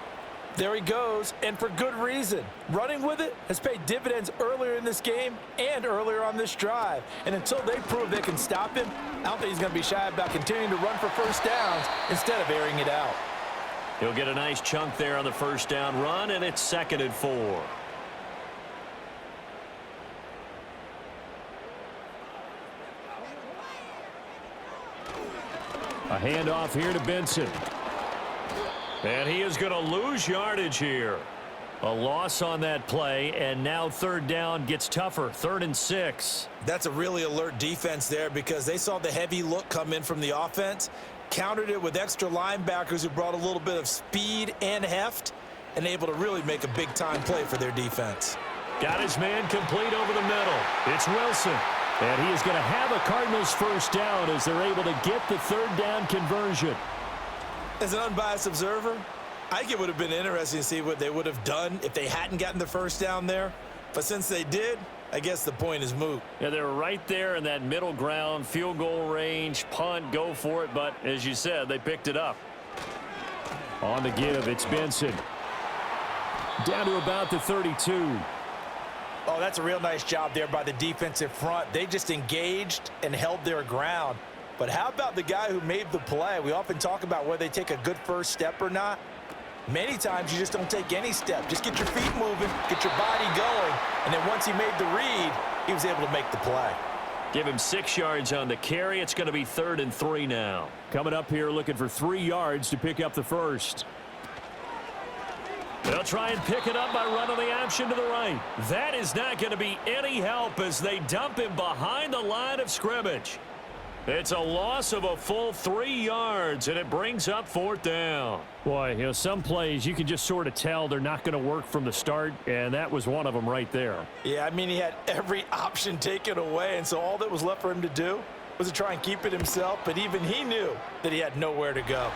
There he goes, and for good reason. Running with it has paid dividends earlier in this game and earlier on this drive. And until they prove they can stop him, I don't think he's going to be shy about continuing to run for 1st downs instead of airing it out. He'll get a nice chunk there on the 1st down run, and it's 2nd and 4. A handoff here to Benson. And he is going to lose yardage here. A loss on that play, and now 3rd down gets tougher. 3rd and 6. That's a really alert defense there because they saw the heavy look come in from the offense, countered it with extra linebackers who brought a little bit of speed and heft, and able to really make a big-time play for their defense. Got his man complete over the middle. It's Wilson. And he is going to have a Cardinals 1st down as they're able to get the 3rd down conversion. As an unbiased observer, I think it would have been interesting to see what they would have done if they hadn't gotten the 1st down there. But since they did, I guess the point is moot. Yeah, they're right there in that middle ground, field goal range, punt, go for it. But as you said, they picked it up. On the give, it's Benson. Down to about the 32. Oh, that's a real nice job there by the defensive front. They just engaged and held their ground. But how about the guy who made the play? We often talk about whether they take a good 1st step or not. Many times you just don't take any step. Just get your feet moving, get your body going, and then once he made the read, he was able to make the play. Give him 6 yards on the carry. It's going to be 3rd and 3 now. Coming up here looking for 3 yards to pick up the 1st. They'll try and pick it up by running the option to the right. That is not going to be any help as they dump him behind the line of scrimmage. It's a loss of a full 3 yards, and it brings up 4th down. Boy, you know, some plays you can just sort of tell they're not going to work from the start, and that was one of them right there. Yeah, I mean, he had every option taken away, and so all that was left for him to do was to try and keep it himself, but even he knew that he had nowhere to go.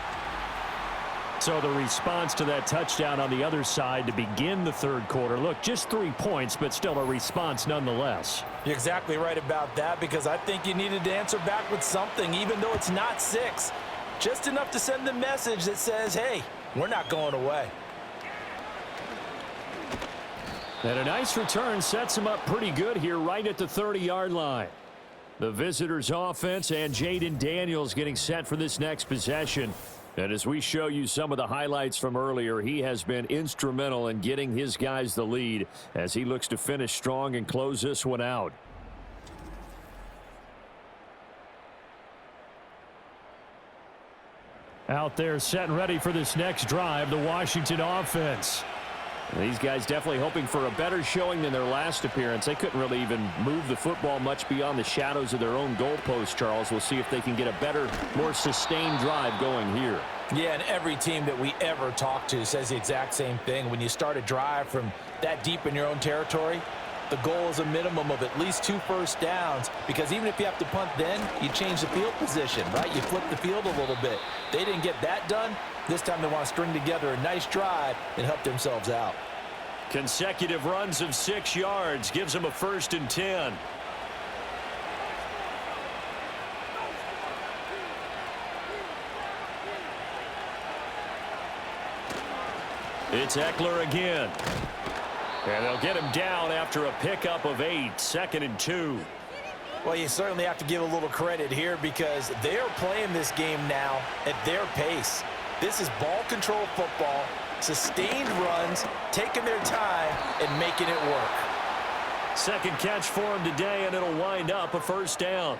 So the response to that touchdown on the other side to begin the third quarter, look, just 3 points, but still a response nonetheless. You're exactly right about that, because I think you needed to answer back with something, even though it's not 6. Just enough to send the message that says, hey, we're not going away. And a nice return sets him up pretty good here right at the 30-yard line. The visitors' offense and Jaden Daniels getting set for this next possession. And as we show you some of the highlights from earlier, he has been instrumental in getting his guys the lead as he looks to finish strong and close this one out. Out there set and ready for this next drive, the Washington offense. These guys definitely hoping for a better showing than their last appearance. They couldn't really even move the football much beyond the shadows of their own goalpost, Charles. We'll see if they can get a better, more sustained drive going here. Yeah, and every team that we ever talk to says the exact same thing. When you start a drive from that deep in your own territory, the goal is a minimum of at least 2 first downs, because even if you have to punt then, you change the field position, right? You flip the field a little bit. They didn't get that done. This time they want to string together a nice drive and help themselves out. Consecutive runs of 6 yards gives them a 1st and 10. It's Eckler again. And they'll get him down after a pickup of 8, 2nd and 2. Well, you certainly have to give a little credit here, because they're playing this game now at their pace. This is ball control football, sustained runs, taking their time and making it work. Second catch for him today, and it'll wind up a 1st down.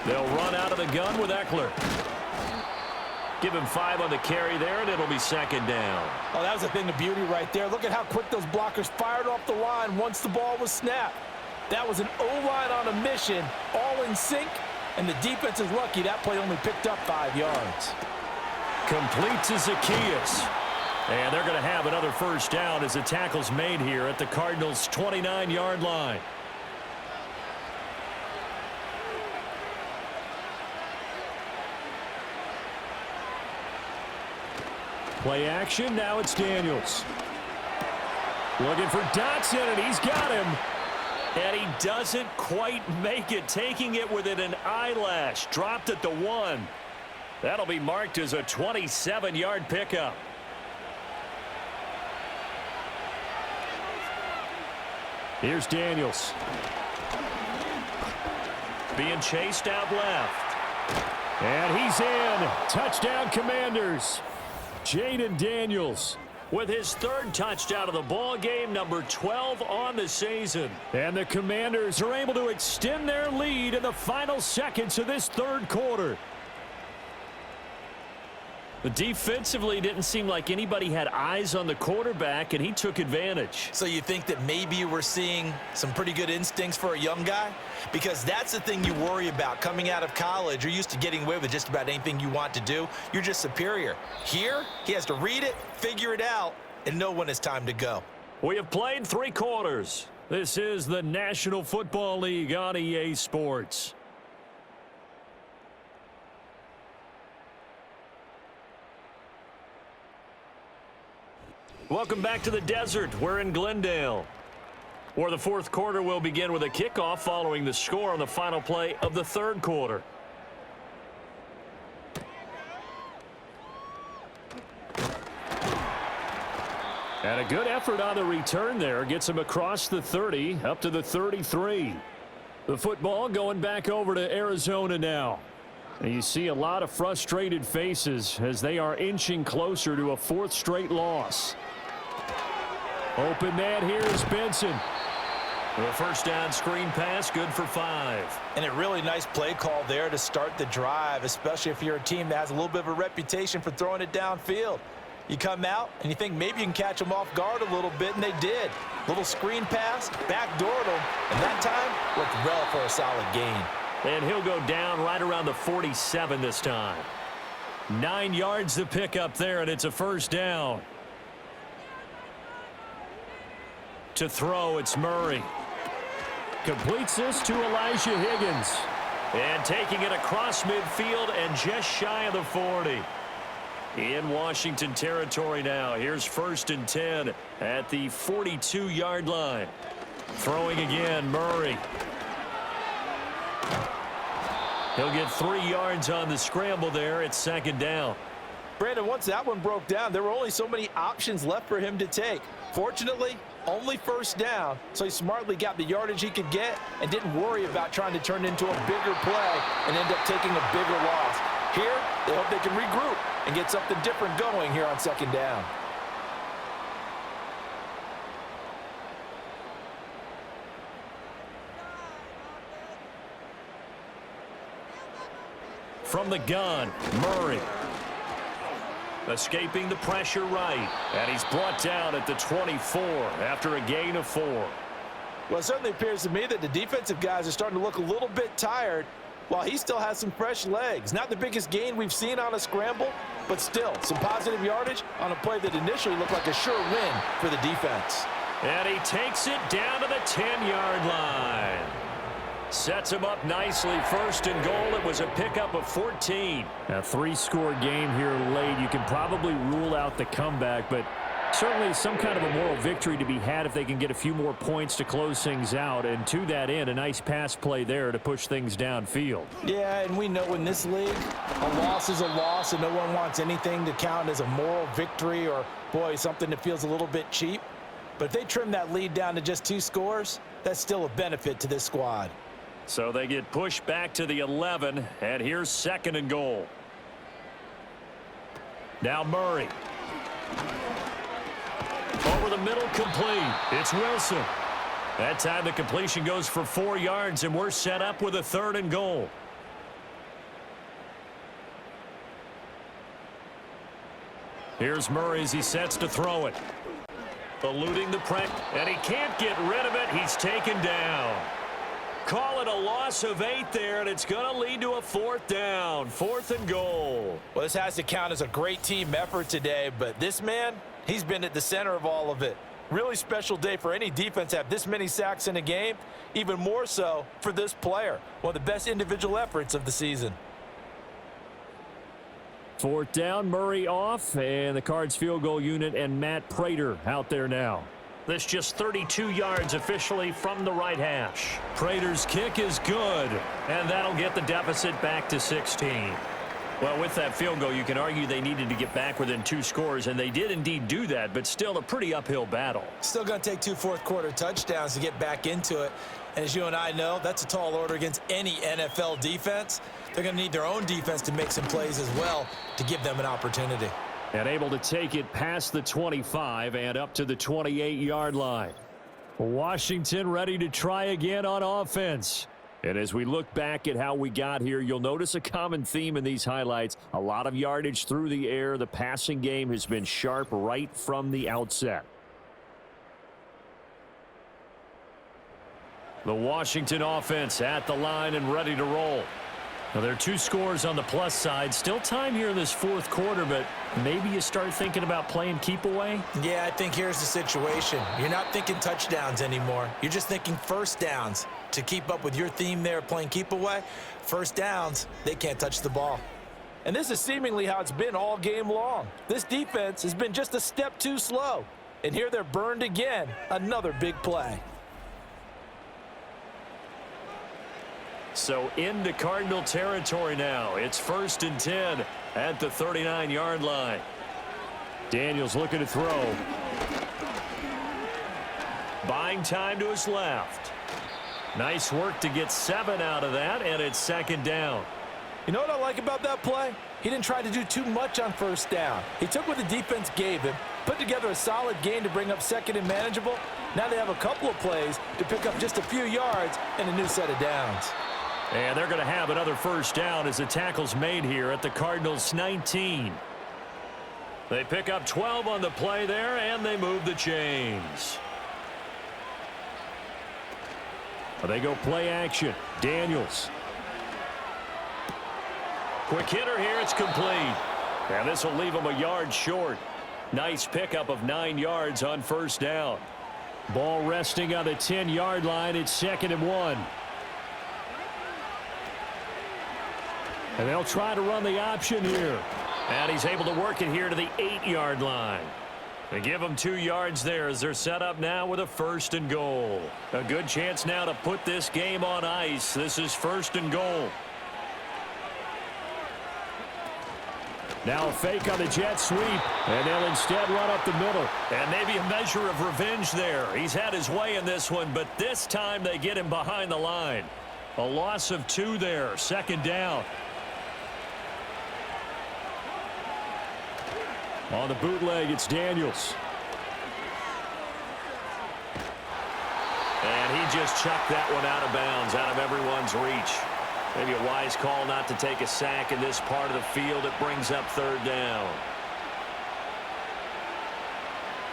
They'll run out of the gun with Eckler. Give him 5 on the carry there, and it'll be 2nd down. Oh, that was a thing of beauty right there. Look at how quick those blockers fired off the line once the ball was snapped. That was an O-line on a mission, all in sync, and the defense is lucky that play only picked up 5 yards. Complete to Zacchaeus. And they're going to have another 1st down as the tackle's made here at the Cardinals' 29-yard line. Play action, now it's Daniels. Looking for Dotson, and he's got him. And he doesn't quite make it, taking it within an eyelash. Dropped at the 1. That'll be marked as a 27-yard pickup. Here's Daniels. Being chased out left. And he's in. Touchdown, Commanders. Jaden Daniels with his 3rd touchdown of the ball game, number 12 on the season. And the Commanders are able to extend their lead in the final seconds of this 3rd quarter. Defensively, didn't seem like anybody had eyes on the quarterback, and he took advantage. So you think that maybe we're seeing some pretty good instincts for a young guy? Because that's the thing you worry about coming out of college. You're used to getting away with just about anything you want to do. You're just superior. Here, he has to read it, figure it out, and know when it's time to go. We have played 3 quarters. This is the National Football League on EA Sports. Welcome back to the desert. We're in Glendale, where the 4th quarter will begin with a kickoff following the score on the final play of the 3rd quarter. And a good effort on the return there. Gets him across the 30, up to the 33. The football going back over to Arizona now. And you see a lot of frustrated faces as they are inching closer to a 4th straight loss. Open man here is Benson. The 1st down screen pass, good for 5. And a really nice play call there to start the drive, especially if you're a team that has a little bit of a reputation for throwing it downfield. You come out, and you think maybe you can catch them off guard a little bit, and they did. Little screen pass, backdoored them, and that time worked well for a solid gain. And he'll go down right around the 47 this time. 9 yards to pick up there, and it's a first down. To throw, it's Murray. Completes this to Elijah Higgins. And taking it across midfield and just shy of the 40. In Washington territory now. Here's 1st and 10 at the 42-yard line. Throwing again, Murray. He'll get 3 yards on the scramble there. It's 2nd down. Brandon, once that one broke down, there were only so many options left for him to take. Fortunately, only 1st down, so he smartly got the yardage he could get and didn't worry about trying to turn it into a bigger play and end up taking a bigger loss. Here, they hope they can regroup and get something different going here on 2nd down. From the gun, Murray. Escaping the pressure right. And he's brought down at the 24 after a gain of 4. Well, it certainly appears to me that the defensive guys are starting to look a little bit tired while he still has some fresh legs. Not the biggest gain we've seen on a scramble, but still some positive yardage on a play that initially looked like a sure win for the defense. And he takes it down to the 10-yard line. Sets him up nicely. 1st and goal. It was a pickup of 14. A 3-score game here late. You can probably rule out the comeback, but certainly some kind of a moral victory to be had if they can get a few more points to close things out. And to that end, a nice pass play there to push things downfield. Yeah, and we know in this league, a loss is a loss, and no one wants anything to count as a moral victory or, boy, something that feels a little bit cheap. But if they trim that lead down to just 2 scores, that's still a benefit to this squad. So they get pushed back to the 11, and here's 2nd and goal. Now Murray. Over the middle, complete. It's Wilson. That time the completion goes for 4 yards, and we're set up with a 3rd and goal. Here's Murray as he sets to throw it. Eluding the pressure, and he can't get rid of it. He's taken down. Call it a loss of 8 there, and it's going to lead to a 4th down. 4th and goal. Well, this has to count as a great team effort today, but this man, he's been at the center of all of it. Really special day for any defense to have this many sacks in a game, even more so for this player. One of the best individual efforts of the season. 4th down, Murray off, and the Cards field goal unit and Matt Prater out there now. This just 32 yards officially from the right hash. Prater's kick is good, and that'll get the deficit back to 16. Well, with that field goal, you can argue they needed to get back within 2 scores, and they did indeed do that, but still a pretty uphill battle. Still going to take 2 fourth-quarter touchdowns to get back into it. And as you and I know, that's a tall order against any NFL defense. They're going to need their own defense to make some plays as well to give them an opportunity. And able to take it past the 25 and up to the 28-yard line. Washington ready to try again on offense. And as we look back at how we got here, you'll notice a common theme in these highlights. A lot of yardage through the air. The passing game has been sharp right from the outset. The Washington offense at the line and ready to roll. Now, there are 2 scores on the plus side. Still time here in this 4th quarter, but maybe you start thinking about playing keep away? Yeah, I think here's the situation. You're not thinking touchdowns anymore. You're just thinking 1st downs. To keep up with your theme there, playing keep away, 1st downs, they can't touch the ball. And this is seemingly how it's been all game long. This defense has been just a step too slow. And here they're burned again. Another big play. So into Cardinal territory now. It's 1st and 10 at the 39-yard line. Daniels looking to throw. Buying time to his left. Nice work to get 7 out of that, and it's 2nd down. You know what I like about that play? He didn't try to do too much on 1st down. He took what the defense gave him, put together a solid game to bring up 2nd and manageable. Now they have a couple of plays to pick up just a few yards and a new set of downs. And they're going to have another 1st down as the tackle's made here at the Cardinals' 19. They pick up 12 on the play there, and they move the chains. They go play action. Daniels. Quick hitter here. It's complete. And this will leave him a yard short. Nice pickup of 9 yards on first down. Ball resting on the 10-yard line. It's 2nd and 1. And they'll try to run the option here. And he's able to work it here to the 8-yard line. They give him 2 yards there as they're set up now with a 1st and goal. A good chance now to put this game on ice. This is 1st and goal. Now a fake on the jet sweep, and they'll instead run up the middle. And maybe a measure of revenge there. He's had his way in this one, but this time they get him behind the line. A loss of 2 there, 2nd down. On the bootleg, it's Daniels. And he just chucked that one out of bounds, out of everyone's reach. Maybe a wise call not to take a sack in this part of the field. It brings up 3rd down.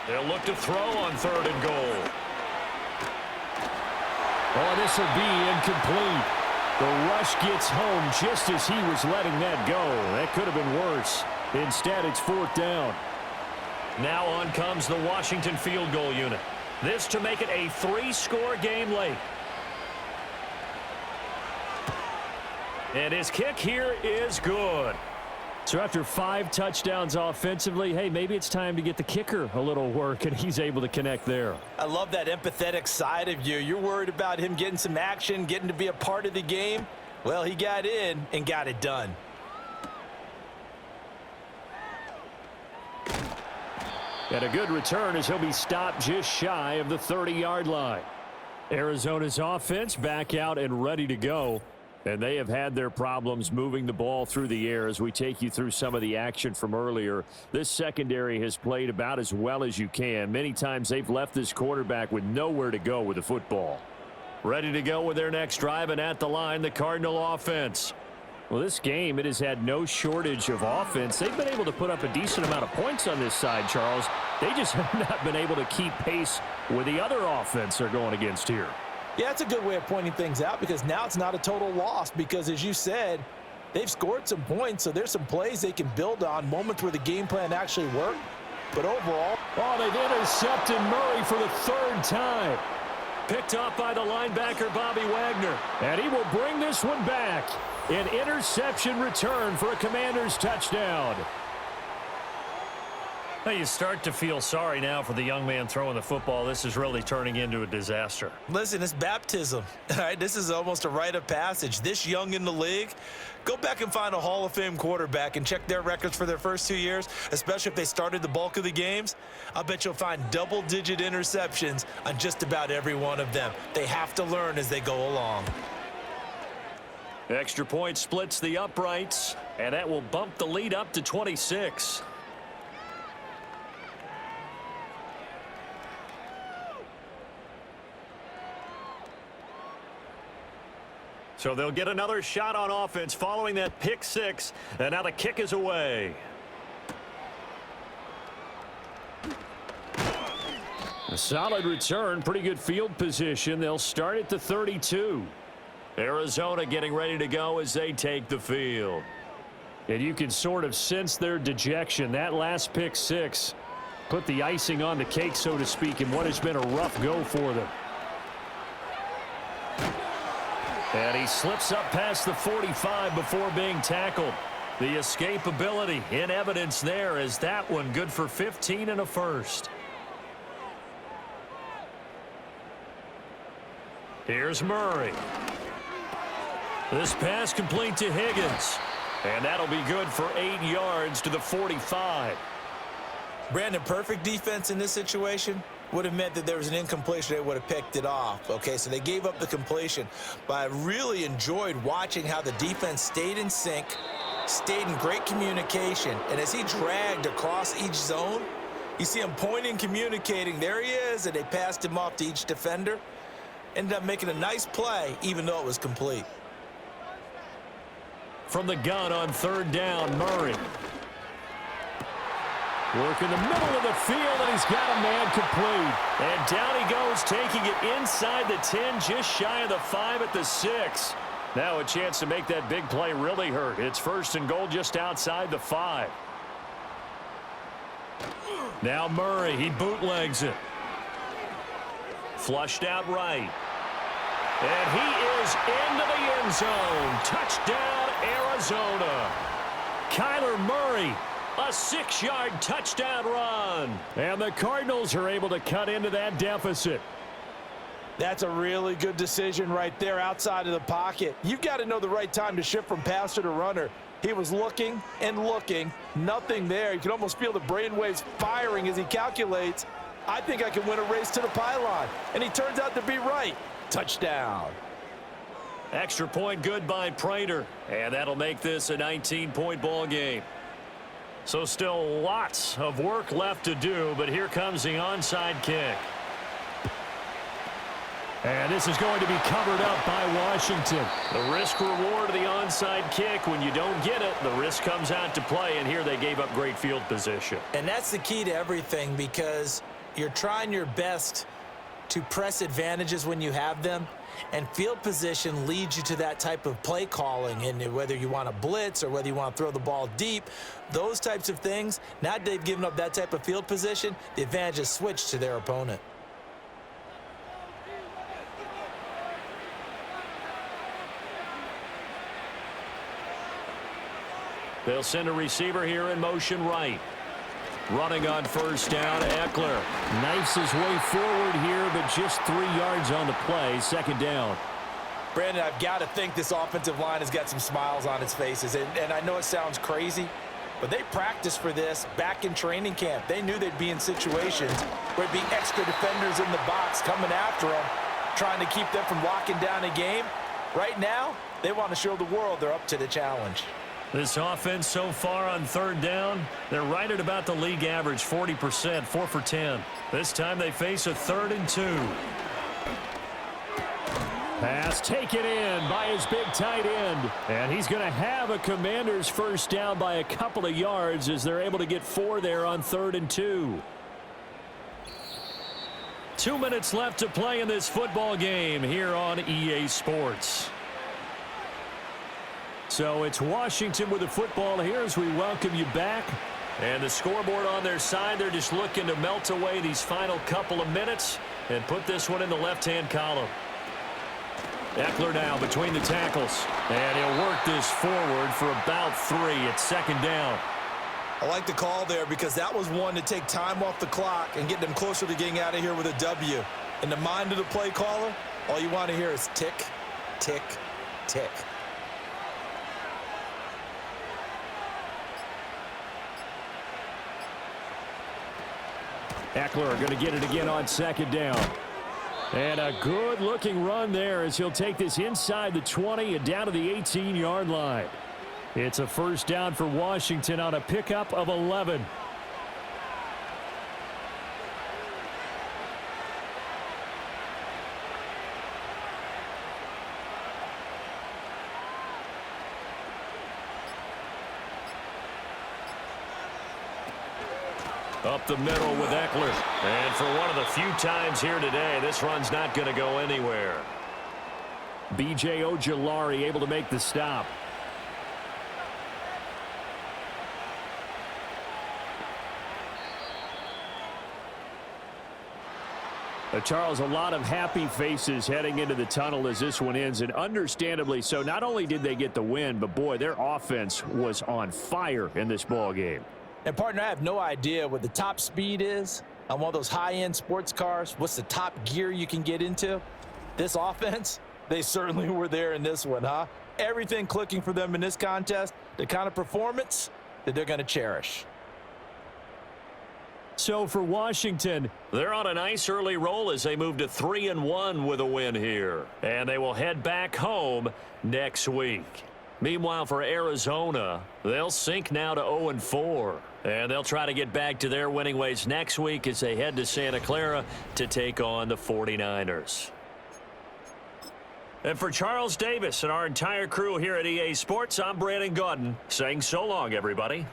They'll look to throw on 3rd and goal. Oh, this will be incomplete. The rush gets home just as he was letting that go. That could have been worse. Instead, it's 4th down. Now on comes the Washington field goal unit. This to make it a 3-score game late. And his kick here is good. So after 5 touchdowns offensively, hey, maybe it's time to get the kicker a little work, and he's able to connect there. I love that empathetic side of you. You're worried about him getting some action, getting to be a part of the game. Well, he got in and got it done. And a good return as he'll be stopped just shy of the 30-yard line. Arizona's offense back out and ready to go. And they have had their problems moving the ball through the air as we take you through some of the action from earlier. This secondary has played about as well as you can. Many times they've left this quarterback with nowhere to go with the football. Ready to go with their next drive, and at the line, the Cardinal offense. Well, this game, it has had no shortage of offense. They've been able to put up a decent amount of points on this side, Charles. They just have not been able to keep pace with the other offense they're going against here. Yeah, that's a good way of pointing things out because now it's not a total loss because, as you said, they've scored some points, so there's some plays they can build on, moments where the game plan actually worked. But overall, oh, they've intercepted Murray for the 3rd time. Picked up by the linebacker, Bobby Wagner. And he will bring this one back. An interception return for a Commanders touchdown. Now you start to feel sorry now for the young man throwing the football. This is really turning into a disaster. listen, it's baptism. All right, this is almost a rite of passage. This young in the league, go back and find a Hall of Fame quarterback and check their records for their first 2 years, especially if they started the bulk of the games. I bet you'll find double-digit interceptions on just about every one of them. They have to learn as they go along. Extra point splits the uprights, and that will bump the lead up to 26. So they'll get another shot on offense following that pick 6, and now the kick is away. A solid return, pretty good field position. They'll start at the 32. Arizona getting ready to go as they take the field. And you can sort of sense their dejection. That last pick 6 put the icing on the cake, so to speak, in what has been a rough go for them. And he slips up past the 45 before being tackled. The escapability in evidence there as that one good for 15 and a first. Here's Murray. This pass complete to Higgins. And that'll be good for 8 yards to the 45. Brandon, perfect defense in this situation would have meant that there was an incompletion. They would have picked it off. Okay, so they gave up the completion. But I really enjoyed watching how the defense stayed in sync, stayed in great communication. And as he dragged across each zone, you see him pointing, communicating. There he is, and they passed him off to each defender. Ended up making a nice play, even though it was complete. From the gun on 3rd down, Murray. Working the middle of the field, and he's got a man complete. And down he goes, taking it inside the 10, just shy of the 5 at the 6. Now a chance to make that big play really hurt. It's 1st and goal just outside the 5. Now Murray, he bootlegs it. Flushed out right. And he is into the end zone. Touchdown, Arizona. Kyler Murray, a 6-yard touchdown run. And the Cardinals are able to cut into that deficit. That's a really good decision right there outside of the pocket. You've got to know the right time to shift from passer to runner. He was looking and looking, nothing there. You can almost feel the brainwaves firing as he calculates, I think I can win a race to the pylon. And he turns out to be right. Touchdown. Extra point good by Prater. And that'll make this a 19-point ball game. So still lots of work left to do, but here comes the onside kick. And this is going to be covered up by Washington. The risk-reward of the onside kick. When you don't get it, the risk comes out to play, and here they gave up great field position. And that's the key to everything, because you're trying your best to press advantages when you have them, and field position leads you to that type of play calling. And whether you want to blitz or whether you want to throw the ball deep, those types of things, now that they've given up that type of field position, the advantage is switched to their opponent. They'll send a receiver here in motion right. Running on 1st down, Eckler. Knifes his way forward here, but just 3 yards on the play. 2nd down. Brandon, I've got to think this offensive line has got some smiles on its faces. And I know it sounds crazy, but they practiced for this back in training camp. They knew they'd be in situations where there'd be extra defenders in the box coming after them, trying to keep them from locking down a game. Right now, they want to show the world they're up to the challenge. This offense so far on 3rd down, they're right at about the league average, 40%, 4 for 10. This time they face a 3rd and 2. Pass taken in by his big tight end. And he's going to have a Commanders 1st down by a couple of yards as they're able to get 4 there on 3rd and 2. 2 minutes left to play in this football game here on EA Sports. So it's Washington with the football here as we welcome you back. And the scoreboard on their side, they're just looking to melt away these final couple of minutes and put this one in the left-hand column. Eckler now between the tackles. And he'll work this forward for about 3 at 2nd down. I like the call there because that was one to take time off the clock and get them closer to getting out of here with a W. In the mind of the play caller, all you want to hear is tick, tick, tick. Eckler going to get it again on 2nd down. And a good-looking run there as he'll take this inside the 20 and down to the 18-yard line. It's a 1st down for Washington on a pickup of 11. Up the middle with Eckler. And for one of the few times here today, this run's not going to go anywhere. B.J. Ojulari able to make the stop. Charles, a lot of happy faces heading into the tunnel as this one ends, and understandably so. Not only did they get the win, but boy, their offense was on fire in this ball game. And, partner, I have no idea what the top speed is on one of those high-end sports cars. What's the top gear you can get into? This offense, they certainly were there in this one, huh? Everything clicking for them in this contest, the kind of performance that they're going to cherish. So for Washington, they're on a nice early roll as they move to 3-1 with a win here. And they will head back home next week. Meanwhile, for Arizona, they'll sink now to 0-4. And they'll try to get back to their winning ways next week as they head to Santa Clara to take on the 49ers. And for Charles Davis and our entire crew here at EA Sports, I'm Brandon Gaudin saying so long, everybody.